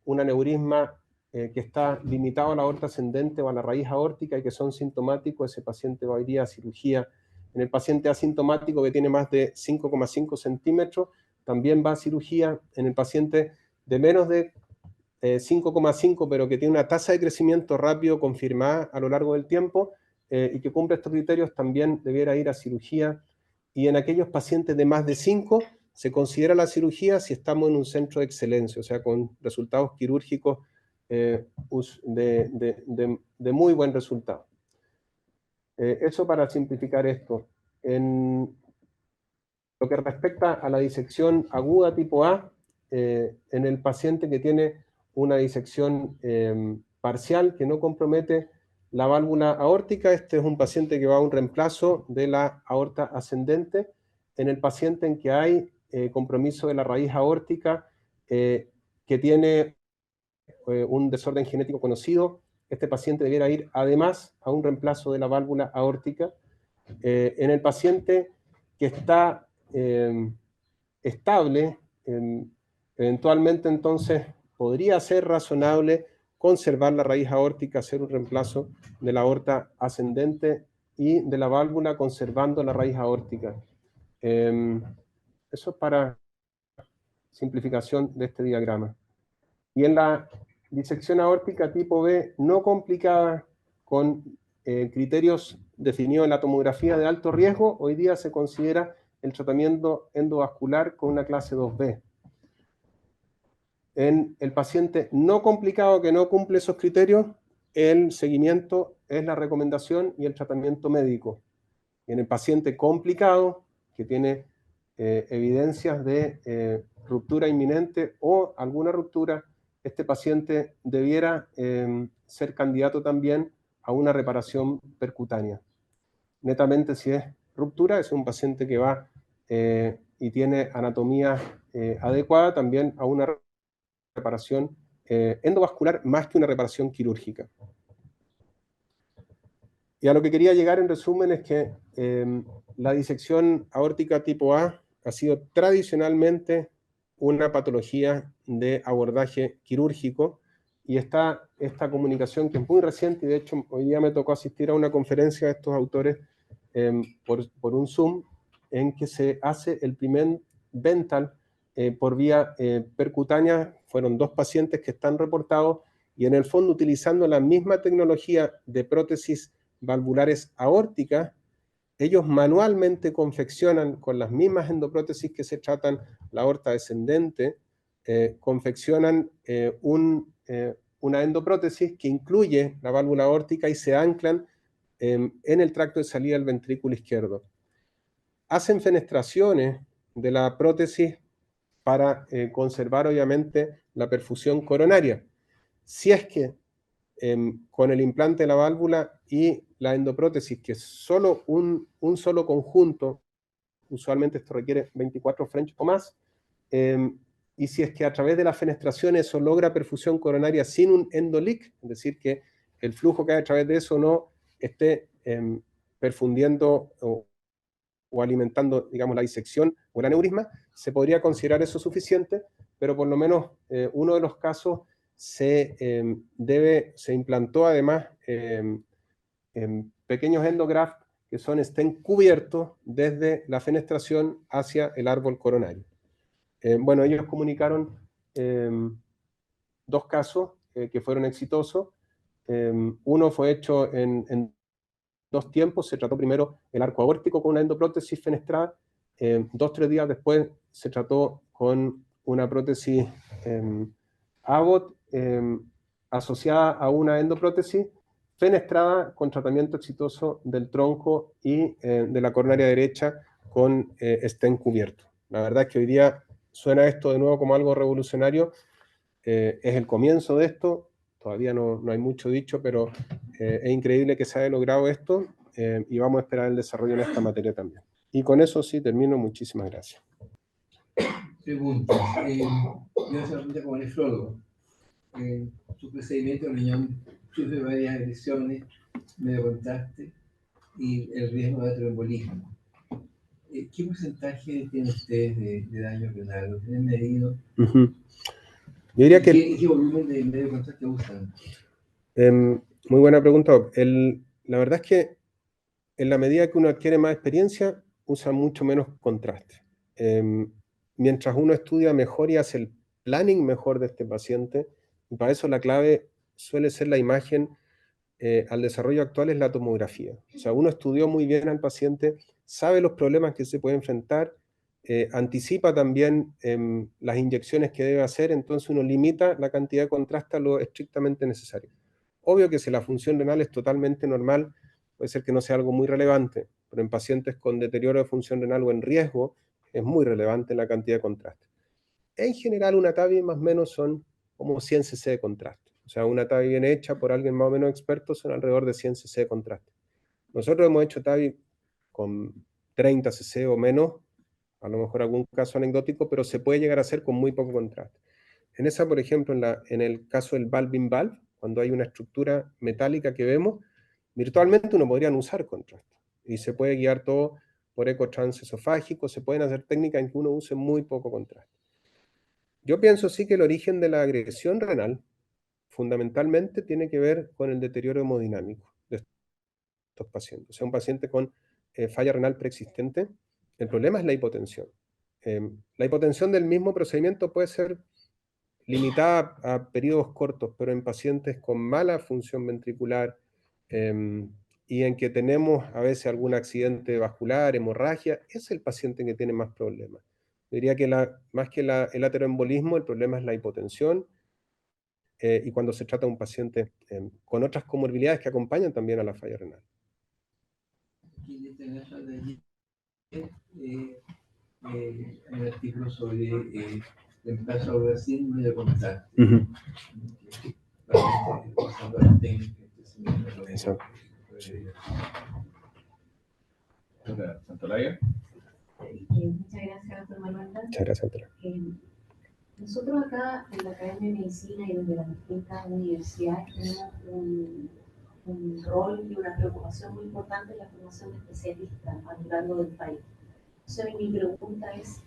D: aneurisma que está limitado a la aorta ascendente o a la raíz aórtica y que son sintomáticos, ese paciente va a ir a cirugía. En el paciente asintomático que tiene más de 5,5 centímetros, también va a cirugía. En el paciente de menos de 5,5, pero que tiene una tasa de crecimiento rápido confirmada a lo largo del tiempo y que cumple estos criterios, también debiera ir a cirugía. Y en aquellos pacientes de más de 5, se considera la cirugía si estamos en un centro de excelencia, o sea, con resultados quirúrgicos de muy buen resultado. Eso para simplificar esto. En lo que respecta a la disección aguda tipo A, en el paciente que tiene una disección parcial que no compromete la válvula aórtica, este es un paciente que va a un reemplazo de la aorta ascendente. En el paciente en que hay compromiso de la raíz aórtica, que tiene un desorden genético conocido, este paciente debiera ir además a un reemplazo de la válvula aórtica. En el paciente que está estable, eventualmente entonces podría ser razonable conservar la raíz aórtica, hacer un reemplazo de la aorta ascendente y de la válvula conservando la raíz aórtica. Eso es para simplificación de este diagrama. Y en la disección aórtica tipo B no complicada con criterios definidos en la tomografía de alto riesgo, hoy día se considera el tratamiento endovascular con una clase 2B. En el paciente no complicado que no cumple esos criterios, el seguimiento es la recomendación y el tratamiento médico. Y en el paciente complicado, que tiene evidencias de ruptura inminente o alguna ruptura, este paciente debiera ser candidato también a una reparación percutánea. Netamente, si es ruptura, es un paciente que va y tiene anatomía adecuada también a una reparación endovascular más que una reparación quirúrgica. Y a lo que quería llegar en resumen es que la disección aórtica tipo A ha sido tradicionalmente una patología de abordaje quirúrgico, y está esta comunicación que es muy reciente, y de hecho hoy día me tocó asistir a una conferencia de estos autores por un Zoom, en que se hace el primer Vental por vía percutánea. Fueron 2 pacientes que están reportados, y en el fondo utilizando la misma tecnología de prótesis valvulares aórticas, ellos manualmente confeccionan con las mismas endoprótesis que se tratan la aorta descendente, confeccionan una endoprótesis que incluye la válvula aórtica y se anclan en el tracto de salida del ventrículo izquierdo. Hacen fenestraciones de la prótesis para conservar obviamente la perfusión coronaria. Si es que con el implante de la válvula y la endoprótesis, que es solo un solo conjunto, usualmente esto requiere 24 French o más, y si es que a través de las fenestraciones eso logra perfusión coronaria sin un endoleak, es decir, que el flujo que hay a través de eso no esté perfundiendo o alimentando, digamos, la disección o el aneurisma, se podría considerar eso suficiente, pero por lo menos uno de los casos se implantó además pequeños endografts que estén cubiertos desde la fenestración hacia el árbol coronario. Bueno, ellos comunicaron 2 casos que fueron exitosos. Uno fue hecho en 2 tiempos. Se trató primero el arco aórtico con una endoprótesis fenestrada. 2-3 días después se trató con una prótesis Abbott asociada a una endoprótesis fenestrada con tratamiento exitoso del tronco y de la coronaria derecha con stent cubierto. La verdad es que hoy día suena esto de nuevo como algo revolucionario. Es el comienzo de esto. Todavía no hay mucho dicho, pero es increíble que se haya logrado esto, y vamos a esperar el desarrollo en esta materia también. Y con eso sí termino. Muchísimas gracias.
B: Preguntas. Yo solamente como nefrólogo. Su procedimiento de riñón sufre varias agresiones, me lo contaste, y el riesgo de trombolismo. ¿Qué porcentaje tiene ustedes de daño renal? ¿Lo tienen medido?
D: Yo diría que...
B: ¿Qué volumen de medio contraste usan?
D: Muy buena pregunta. La verdad es que en la medida que uno adquiere más experiencia, usa mucho menos contraste. Mientras uno estudia mejor y hace el planning mejor de este paciente, y para eso la clave suele ser la imagen, al desarrollo actual es la tomografía. O sea, uno estudió muy bien al paciente, sabe los problemas que se puede enfrentar, anticipa también las inyecciones que debe hacer, entonces uno limita la cantidad de contraste a lo estrictamente necesario. Obvio que si la función renal es totalmente normal, puede ser que no sea algo muy relevante, pero en pacientes con deterioro de función renal o en riesgo, es muy relevante la cantidad de contraste. En general, una TAVI más o menos son como 100 cc de contraste. O sea, una TAVI bien hecha por alguien más o menos experto son alrededor de 100 cc de contraste. Nosotros hemos hecho TAVI con 30 cc o menos, a lo mejor algún caso anecdótico, pero se puede llegar a hacer con muy poco contraste. En esa, por ejemplo, en el caso del valve-in-valve, cuando hay una estructura metálica que vemos, virtualmente uno podría no usar contraste. Y se puede guiar todo por eco transesofágico, se pueden hacer técnicas en que uno use muy poco contraste. Yo pienso sí que el origen de la agresión renal fundamentalmente tiene que ver con el deterioro hemodinámico de estos estos pacientes. O sea, un paciente con falla renal preexistente, el problema es la hipotensión. La hipotensión del mismo procedimiento puede ser limitada a periodos cortos, pero en pacientes con mala función ventricular y en que tenemos a veces algún accidente vascular, hemorragia, es el paciente que tiene más problemas. Diría que más que el ateroembolismo, el problema es la hipotensión y cuando se trata de un paciente con otras comorbilidades que acompañan también a la falla renal.
B: Aquí en este caso de allí, el artículo sobre el caso de síndrome de contacto. Pasando a la técnica.
D: Exacto.
A: Santolaya.
E: Muchas gracias, doctor Manuel.
D: Muchas gracias, Andrea.
E: Nosotros acá en la Academia de Medicina y desde las distintas universidades tenemos un rol y una preocupación muy importante en la formación de especialistas a lo largo del país. Entonces, mi pregunta es,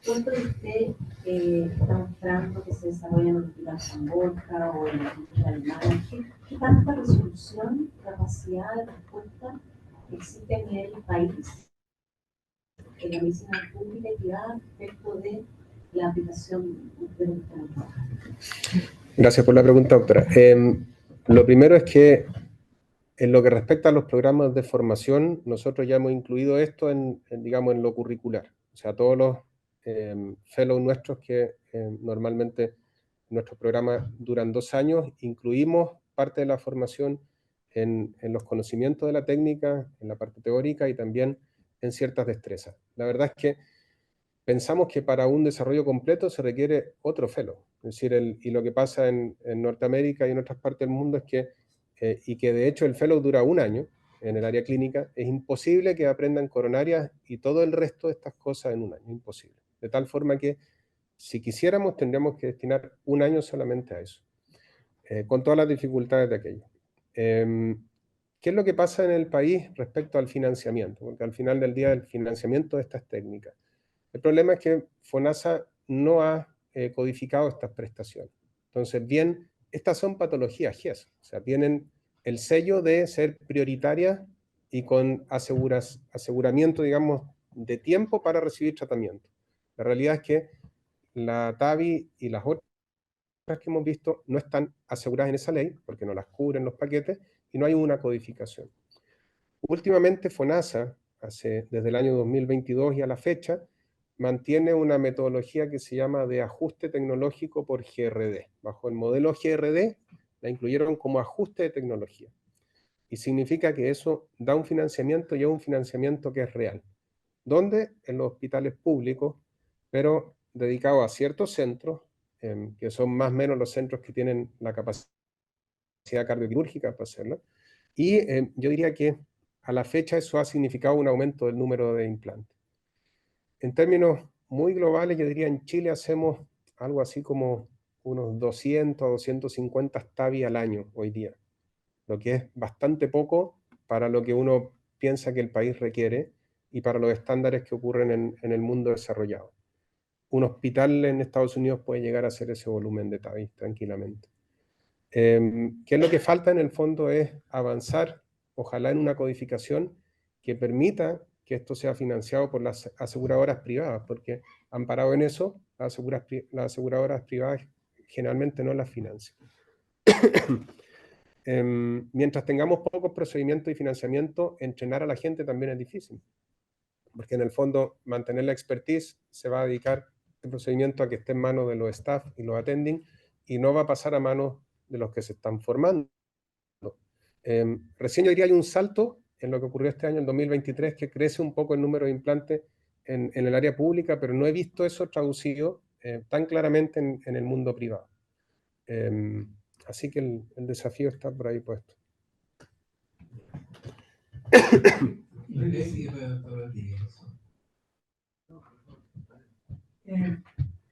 E: ¿cuánto de usted está mostrando que se desarrolla en el Hospital San Borja o en la industria alemana? ¿Qué tanta resolución, capacidad de respuesta existe a nivel del país en la medicina pública y privada respecto de la aplicación de los tratamientos?
D: Gracias por la pregunta, doctora. Lo primero es que en lo que respecta a los programas de formación, nosotros ya hemos incluido esto digamos, en lo curricular. O sea, todos los fellows nuestros que normalmente nuestros programas duran 2 años, incluimos parte de la formación en los conocimientos de la técnica, en la parte teórica y también en ciertas destrezas. La verdad es que pensamos que para un desarrollo completo se requiere otro fellow. Es decir, y lo que pasa en Norteamérica y en otras partes del mundo es que, y que de hecho el fellow dura 1 año en el área clínica, es imposible que aprendan coronarias y todo el resto de estas cosas en 1 año, imposible. De tal forma que si quisiéramos tendríamos que destinar 1 año solamente a eso, con todas las dificultades de aquello. ¿Qué es lo que pasa en el país respecto al financiamiento? Porque al final del día el financiamiento de estas técnicas. El problema es que FONASA no ha codificado estas prestaciones. Entonces, bien, estas son patologías GES, o sea, tienen el sello de ser prioritarias y con aseguramiento, digamos, de tiempo para recibir tratamiento. La realidad es que la TAVI y las otras que hemos visto no están aseguradas en esa ley, porque no las cubren los paquetes, y no hay una codificación. Últimamente FONASA, desde el año 2022 y a la fecha, mantiene una metodología que se llama de ajuste tecnológico por GRD. Bajo el modelo GRD la incluyeron como ajuste de tecnología. Y significa que eso da un financiamiento y es un financiamiento que es real. ¿Dónde? En los hospitales públicos, pero dedicado a ciertos centros, que son más o menos los centros que tienen la capacidad cardioquirúrgica para hacerlo. Y yo diría que a la fecha eso ha significado un aumento del número de implantes. En términos muy globales, yo diría en Chile hacemos algo así como unos 200 a 250 TAVI al año hoy día, lo que es bastante poco para lo que uno piensa que el país requiere y para los estándares que ocurren en el mundo desarrollado. Un hospital en Estados Unidos puede llegar a hacer ese volumen de TAVI tranquilamente. ¿Qué es lo que falta en el fondo? Es avanzar, ojalá en una codificación que permita que esto sea financiado por las aseguradoras privadas, porque amparado en eso, las aseguradoras privadas generalmente no las financian. Mientras tengamos pocos procedimientos y financiamiento, entrenar a la gente también es difícil, porque en el fondo mantener la expertise se va a dedicar el procedimiento a que esté en manos de los staff y los attending y no va a pasar a manos de los que se están formando. Recién yo diría hay un salto en lo que ocurrió este año, en 2023, que crece un poco el número de implantes en el área pública, pero no he visto eso traducido tan claramente en el mundo privado. Así que el desafío está por ahí puesto.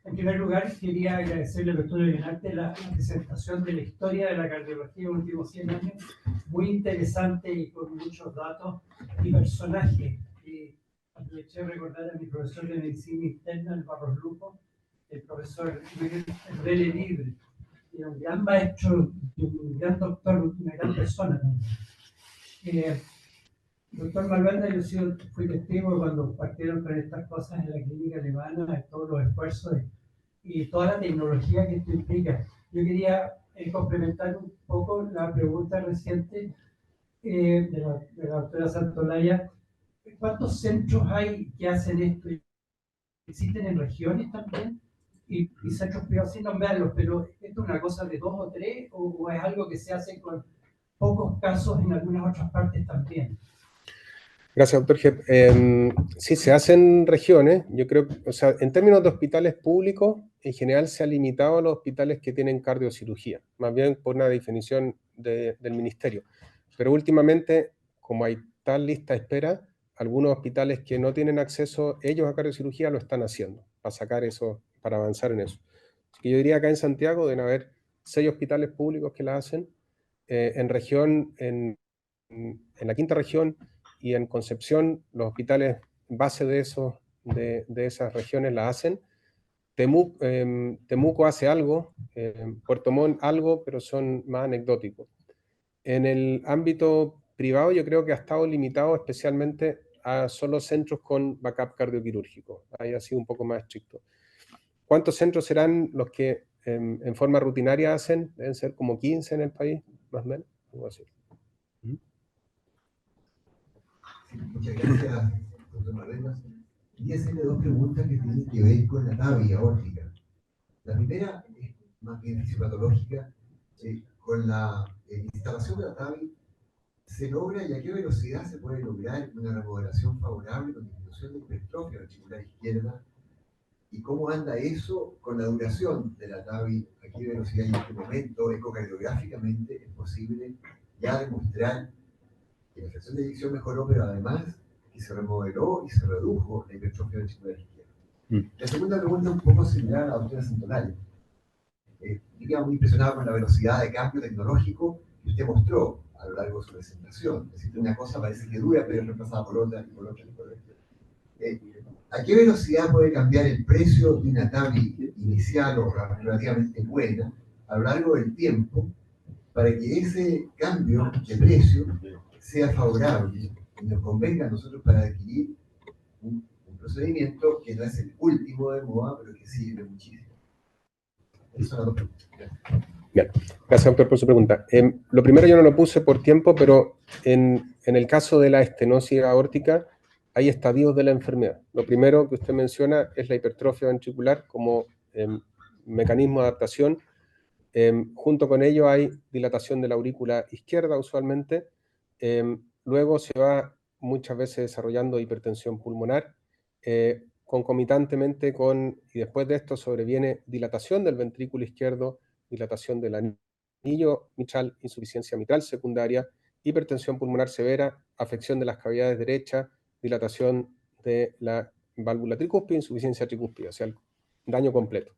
F: En primer lugar, quería agradecerle al doctor Leonarte la presentación de la historia de la cardiología en los últimos 100 años, muy interesante y con muchos datos y personajes. Y aproveché de recordar a mi profesor de medicina interna, el Barros Lupo, el profesor Rele Libre, que era un gran maestro, un gran doctor, una gran persona. Doctor Malvenda, fui testigo cuando partieron con estas cosas en la clínica alemana, de todos los esfuerzos y toda la tecnología que esto implica. Yo quería complementar un poco la pregunta reciente de la doctora Santolaya. ¿Cuántos centros hay que hacen esto? ¿Existen en regiones también? Y centros privados, sin nombrarlos, pero ¿esto es una cosa de 2 o 3 o es algo que se hace con pocos casos en algunas otras partes también?
D: Gracias, doctor Gep. Sí, se hacen regiones. Yo creo, o sea, en términos de hospitales públicos, en general se ha limitado a los hospitales que tienen cardiocirugía, más bien por una definición del ministerio. Pero últimamente, como hay tal lista de espera, algunos hospitales que no tienen acceso ellos a cardiocirugía lo están haciendo, para sacar eso, para avanzar en eso. Así que yo diría acá en Santiago deben haber 6 hospitales públicos que la hacen. En región, en la quinta región, y en Concepción los hospitales base de esas regiones la hacen. Temuco hace algo, Puerto Montt algo, pero son más anecdóticos. En el ámbito privado yo creo que ha estado limitado especialmente a solo centros con backup cardioquirúrgico. Ahí ha sido un poco más estricto. ¿Cuántos centros serán los que en forma rutinaria hacen? Deben ser como 15 en el país, más o menos. Algo así.
G: Muchas gracias, doctor Marrenas. Quería hacerle 2 preguntas que tienen que ver con la TAVI aórtica. La primera es más bien fisiopatológica. Con la instalación de la TAVI, ¿se logra y a qué velocidad se puede lograr una remodelación favorable con disminución de hipertrofia articular izquierda? ¿Y cómo anda eso con la duración de la TAVI? ¿A qué velocidad y en qué momento ecocardiográficamente es posible ya demostrar que la fracción de eyección mejoró, pero además que se remodeló y se redujo la hipertrofia ventricular izquierda? La segunda pregunta es un poco similar a la doctora Santolaya. Yo quedaba muy impresionado con la velocidad de cambio tecnológico que usted mostró a lo largo de su presentación. Es decir, una cosa parece que dura, pero es reemplazada por otra y por otra y por otra. ¿A qué velocidad puede cambiar el precio de una TAVI inicial o relativamente buena a lo largo del tiempo para que ese cambio de precio sea favorable y nos convenga a nosotros para adquirir un procedimiento que no es el último de moda, pero que sirve muchísimo? Esas son las 2 preguntas.
D: Bien, gracias doctor por su pregunta. Lo primero yo no lo puse por tiempo, pero en el caso de la estenosis aórtica hay estadios de la enfermedad. Lo primero que usted menciona es la hipertrofia ventricular como mecanismo de adaptación. Junto con ello hay dilatación de la aurícula izquierda usualmente. Luego se va muchas veces desarrollando hipertensión pulmonar, concomitantemente y después de esto sobreviene dilatación del ventrículo izquierdo, dilatación del anillo mitral, insuficiencia mitral secundaria, hipertensión pulmonar severa, afección de las cavidades derechas, dilatación de la válvula tricúspide, insuficiencia tricúspide, o sea, el daño completo.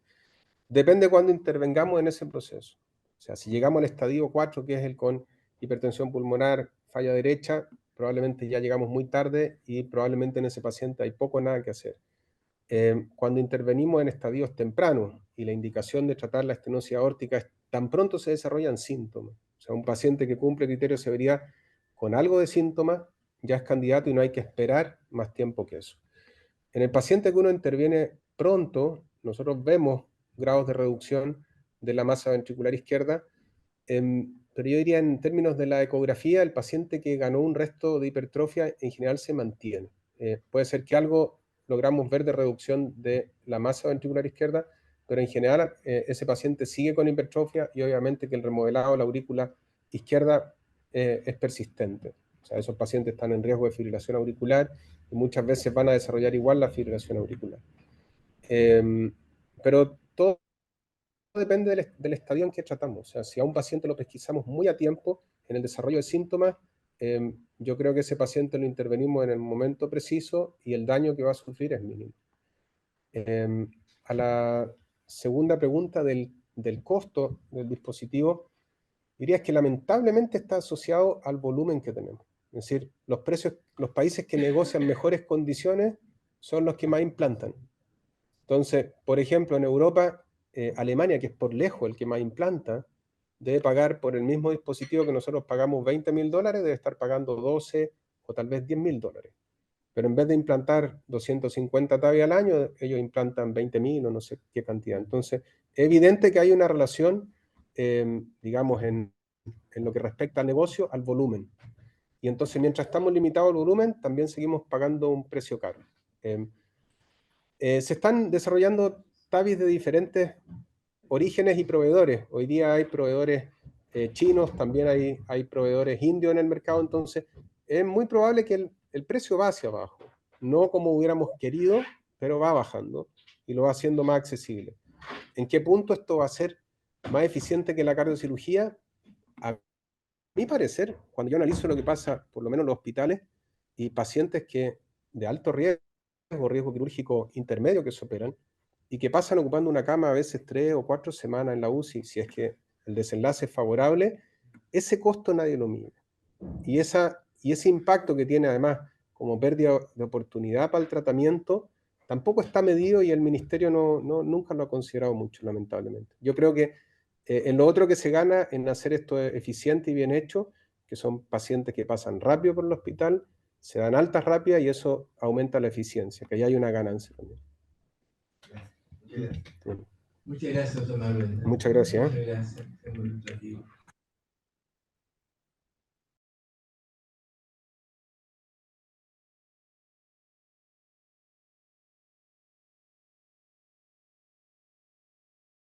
D: Depende cuándo intervengamos en ese proceso. O sea, si llegamos al estadio 4, que es el con hipertensión pulmonar, falla derecha, probablemente ya llegamos muy tarde y probablemente en ese paciente hay poco o nada que hacer. Cuando intervenimos en estadios tempranos y la indicación de tratar la estenosis aórtica es tan pronto se desarrollan síntomas. O sea, un paciente que cumple criterio de severidad con algo de síntomas ya es candidato y no hay que esperar más tiempo que eso. En el paciente que uno interviene pronto, nosotros vemos grados de reducción de la masa ventricular izquierda, pero yo diría en términos de la ecografía, el paciente que ganó un resto de hipertrofia en general se mantiene. Puede ser que algo logramos ver de reducción de la masa ventricular izquierda, pero en general ese paciente sigue con hipertrofia y obviamente que el remodelado de la aurícula izquierda es persistente. O sea, esos pacientes están en riesgo de fibrilación auricular y muchas veces van a desarrollar igual la fibrilación auricular. Pero todo depende del estadio en que tratamos. O sea, si a un paciente lo pesquisamos muy a tiempo en el desarrollo de síntomas, yo creo que ese paciente lo intervenimos en el momento preciso y el daño que va a sufrir es mínimo. A la segunda pregunta del costo del dispositivo, diría que lamentablemente está asociado al volumen que tenemos. Es decir, los países que negocian mejores condiciones son los que más implantan. Entonces, por ejemplo, en Europa, Alemania, que es por lejos el que más implanta, debe pagar por el mismo dispositivo que nosotros pagamos $20.000, debe estar pagando 12 o tal vez $10.000. Pero en vez de implantar 250 TAVI al año, ellos implantan 20.000 o no sé qué cantidad. Entonces, es evidente que hay una relación, digamos, en lo que respecta al negocio, al volumen. Y entonces, mientras estamos limitados al volumen, también seguimos pagando un precio caro. Se están desarrollando TAVIs de diferentes orígenes y proveedores. Hoy día hay proveedores chinos, también hay proveedores indios en el mercado, entonces es muy probable que el precio va hacia abajo. No como hubiéramos querido, pero va bajando y lo va haciendo más accesible. ¿En qué punto esto va a ser más eficiente que la cardiocirugía? A mi parecer, cuando yo analizo lo que pasa, por lo menos en los hospitales, y pacientes que de alto riesgo quirúrgico intermedio que se operan, y que pasan ocupando una cama a veces 3 o 4 semanas en la UCI, si es que el desenlace es favorable, ese costo nadie lo mide. Y ese impacto que tiene además como pérdida de oportunidad para el tratamiento, tampoco está medido y el ministerio nunca lo ha considerado mucho, lamentablemente. Yo creo que en lo otro que se gana en hacer esto eficiente y bien hecho, que son pacientes que pasan rápido por el hospital, se dan altas rápidas y eso aumenta la eficiencia, que ahí hay una ganancia también.
B: Muchas gracias, doctor Manuel.
D: Muchas gracias.
B: Muchas gracias. Es muy ilustrativo.